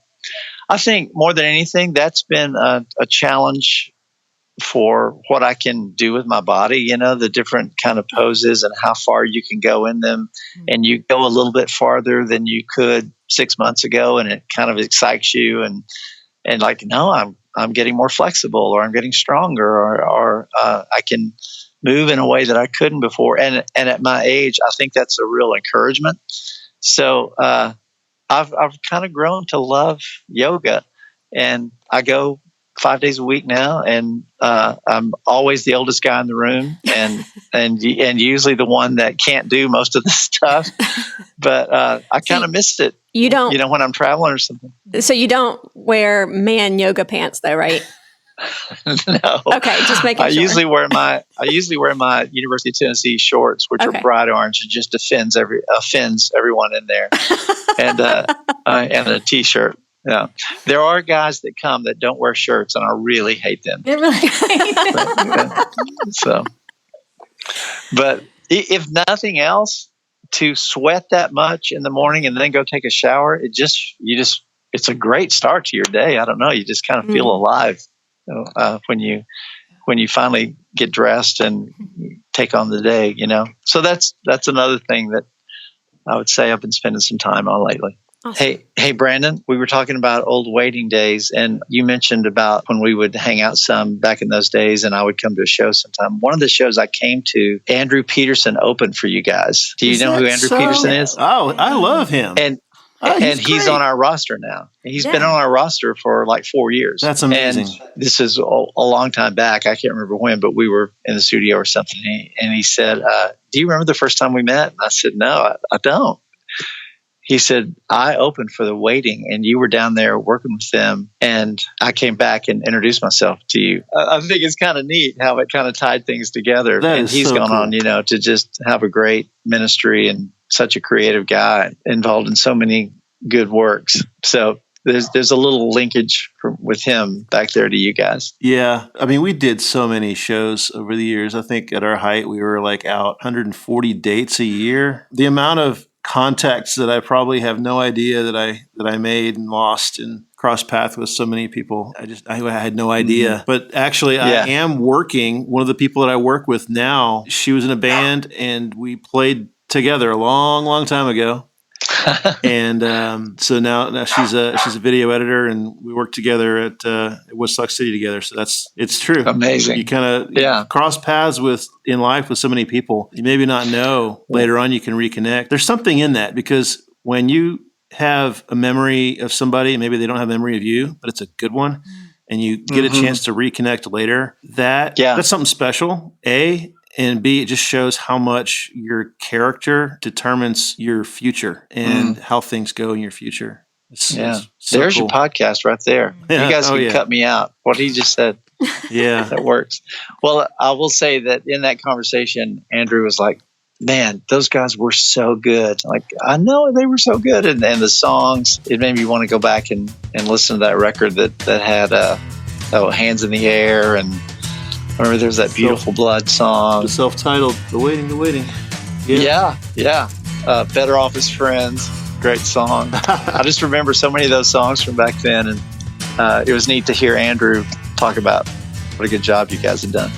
think more than anything, that's been a challenge for what I can do with my body, the different kind of poses and how far you can go in them. And you go a little bit farther than you could 6 months ago, and it kind of excites you and like, no, I'm getting more flexible, or I'm getting stronger, or I can move in a way that I couldn't before. And at my age, I think that's a real encouragement. So I've kind of grown to love yoga, and I go 5 days a week now, and I'm always the oldest guy in the room, and usually the one that can't do most of the stuff. But I kind of missed it. You don't, when I'm traveling or something. So you don't wear man yoga pants, though, right? No. Okay, just making sure. I usually wear my University of Tennessee shorts, which are bright orange and just offends everyone in there, and a t-shirt. Yeah, there are guys that come that don't wear shirts, and I really hate them. But if nothing else, to sweat that much in the morning and then go take a shower, it's a great start to your day. I don't know, you just kind of feel alive when you finally get dressed and take on the day. So that's another thing that I would say I've been spending some time on lately. Awesome. Hey, Brandon, we were talking about old waiting days, and you mentioned about when we would hang out some back in those days, and I would come to a show sometime. One of the shows I came to, Andrew Peterson opened for you guys. Do you know who Andrew Peterson is? Oh, I love him. And he's on our roster now. He's been on our roster for like 4 years. That's amazing. And this is a long time back. I can't remember when, but we were in the studio or something. And he said, do you remember the first time we met? And I said, no, I don't. He said, I opened for The Waiting, and you were down there working with them, and I came back and introduced myself to you. I think it's kind of neat how it kind of tied things together. And he's gone on, to just have a great ministry and such a creative guy involved in so many good works. So there's a little linkage with him back there to you guys. Yeah. I mean, we did so many shows over the years. I think at our height, we were like out 140 dates a year. The amount of contacts that I probably have no idea that I made and lost and crossed paths with so many people. I had no idea. Mm-hmm. But actually, I am working. One of the people that I work with now, she was in a band, and we played together a long, long time ago. And so now she's a video editor, and we work together at Woodstock City together. So it's true. Amazing. You kind of cross paths in life with so many people. You maybe not know later on you can reconnect. There's something in that, because when you have a memory of somebody, maybe they don't have a memory of you, but it's a good one, and you get a chance to reconnect later, that's something special. And B, it just shows how much your character determines your future and how things go in your future. It's so There's cool. your podcast right there. Yeah. You guys can cut me out. What he just said. Yeah. That works. Well, I will say that in that conversation, Andrew was like, man, those guys were so good. Like, I know they were so good. And the songs, it made me want to go back and listen to that record that had Hands in the Air, and remember there's that Beautiful Blood song. The self-titled, The Waiting. Yeah. Better Off as Friends. Great song. I just remember so many of those songs from back then, and it was neat to hear Andrew talk about what a good job you guys have done.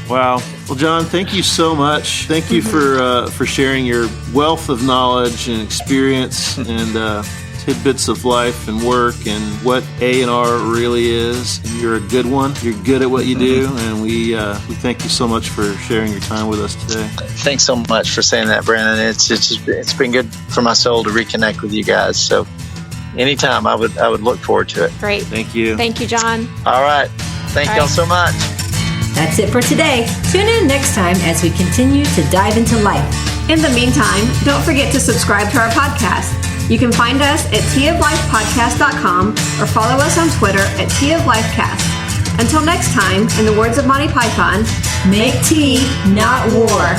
Wow. Well, John, thank you so much. Thank you for sharing your wealth of knowledge and experience and tidbits of life and work and what A&R really is. And you're a good one. You're good at what you do, and we thank you so much for sharing your time with us today. Thanks so much for saying that, Brandon. It's been good for my soul to reconnect with you guys. So anytime, I would look forward to it. Great. Thank you. Thank you, John. All right. Thank y'all so much. That's it for today. Tune in next time as we continue to dive into life. In the meantime, don't forget to subscribe to our podcast. You can find us at teaoflifepodcast.com or follow us on Twitter at teaoflifecast. Until next time, in the words of Monty Python, make tea, not war.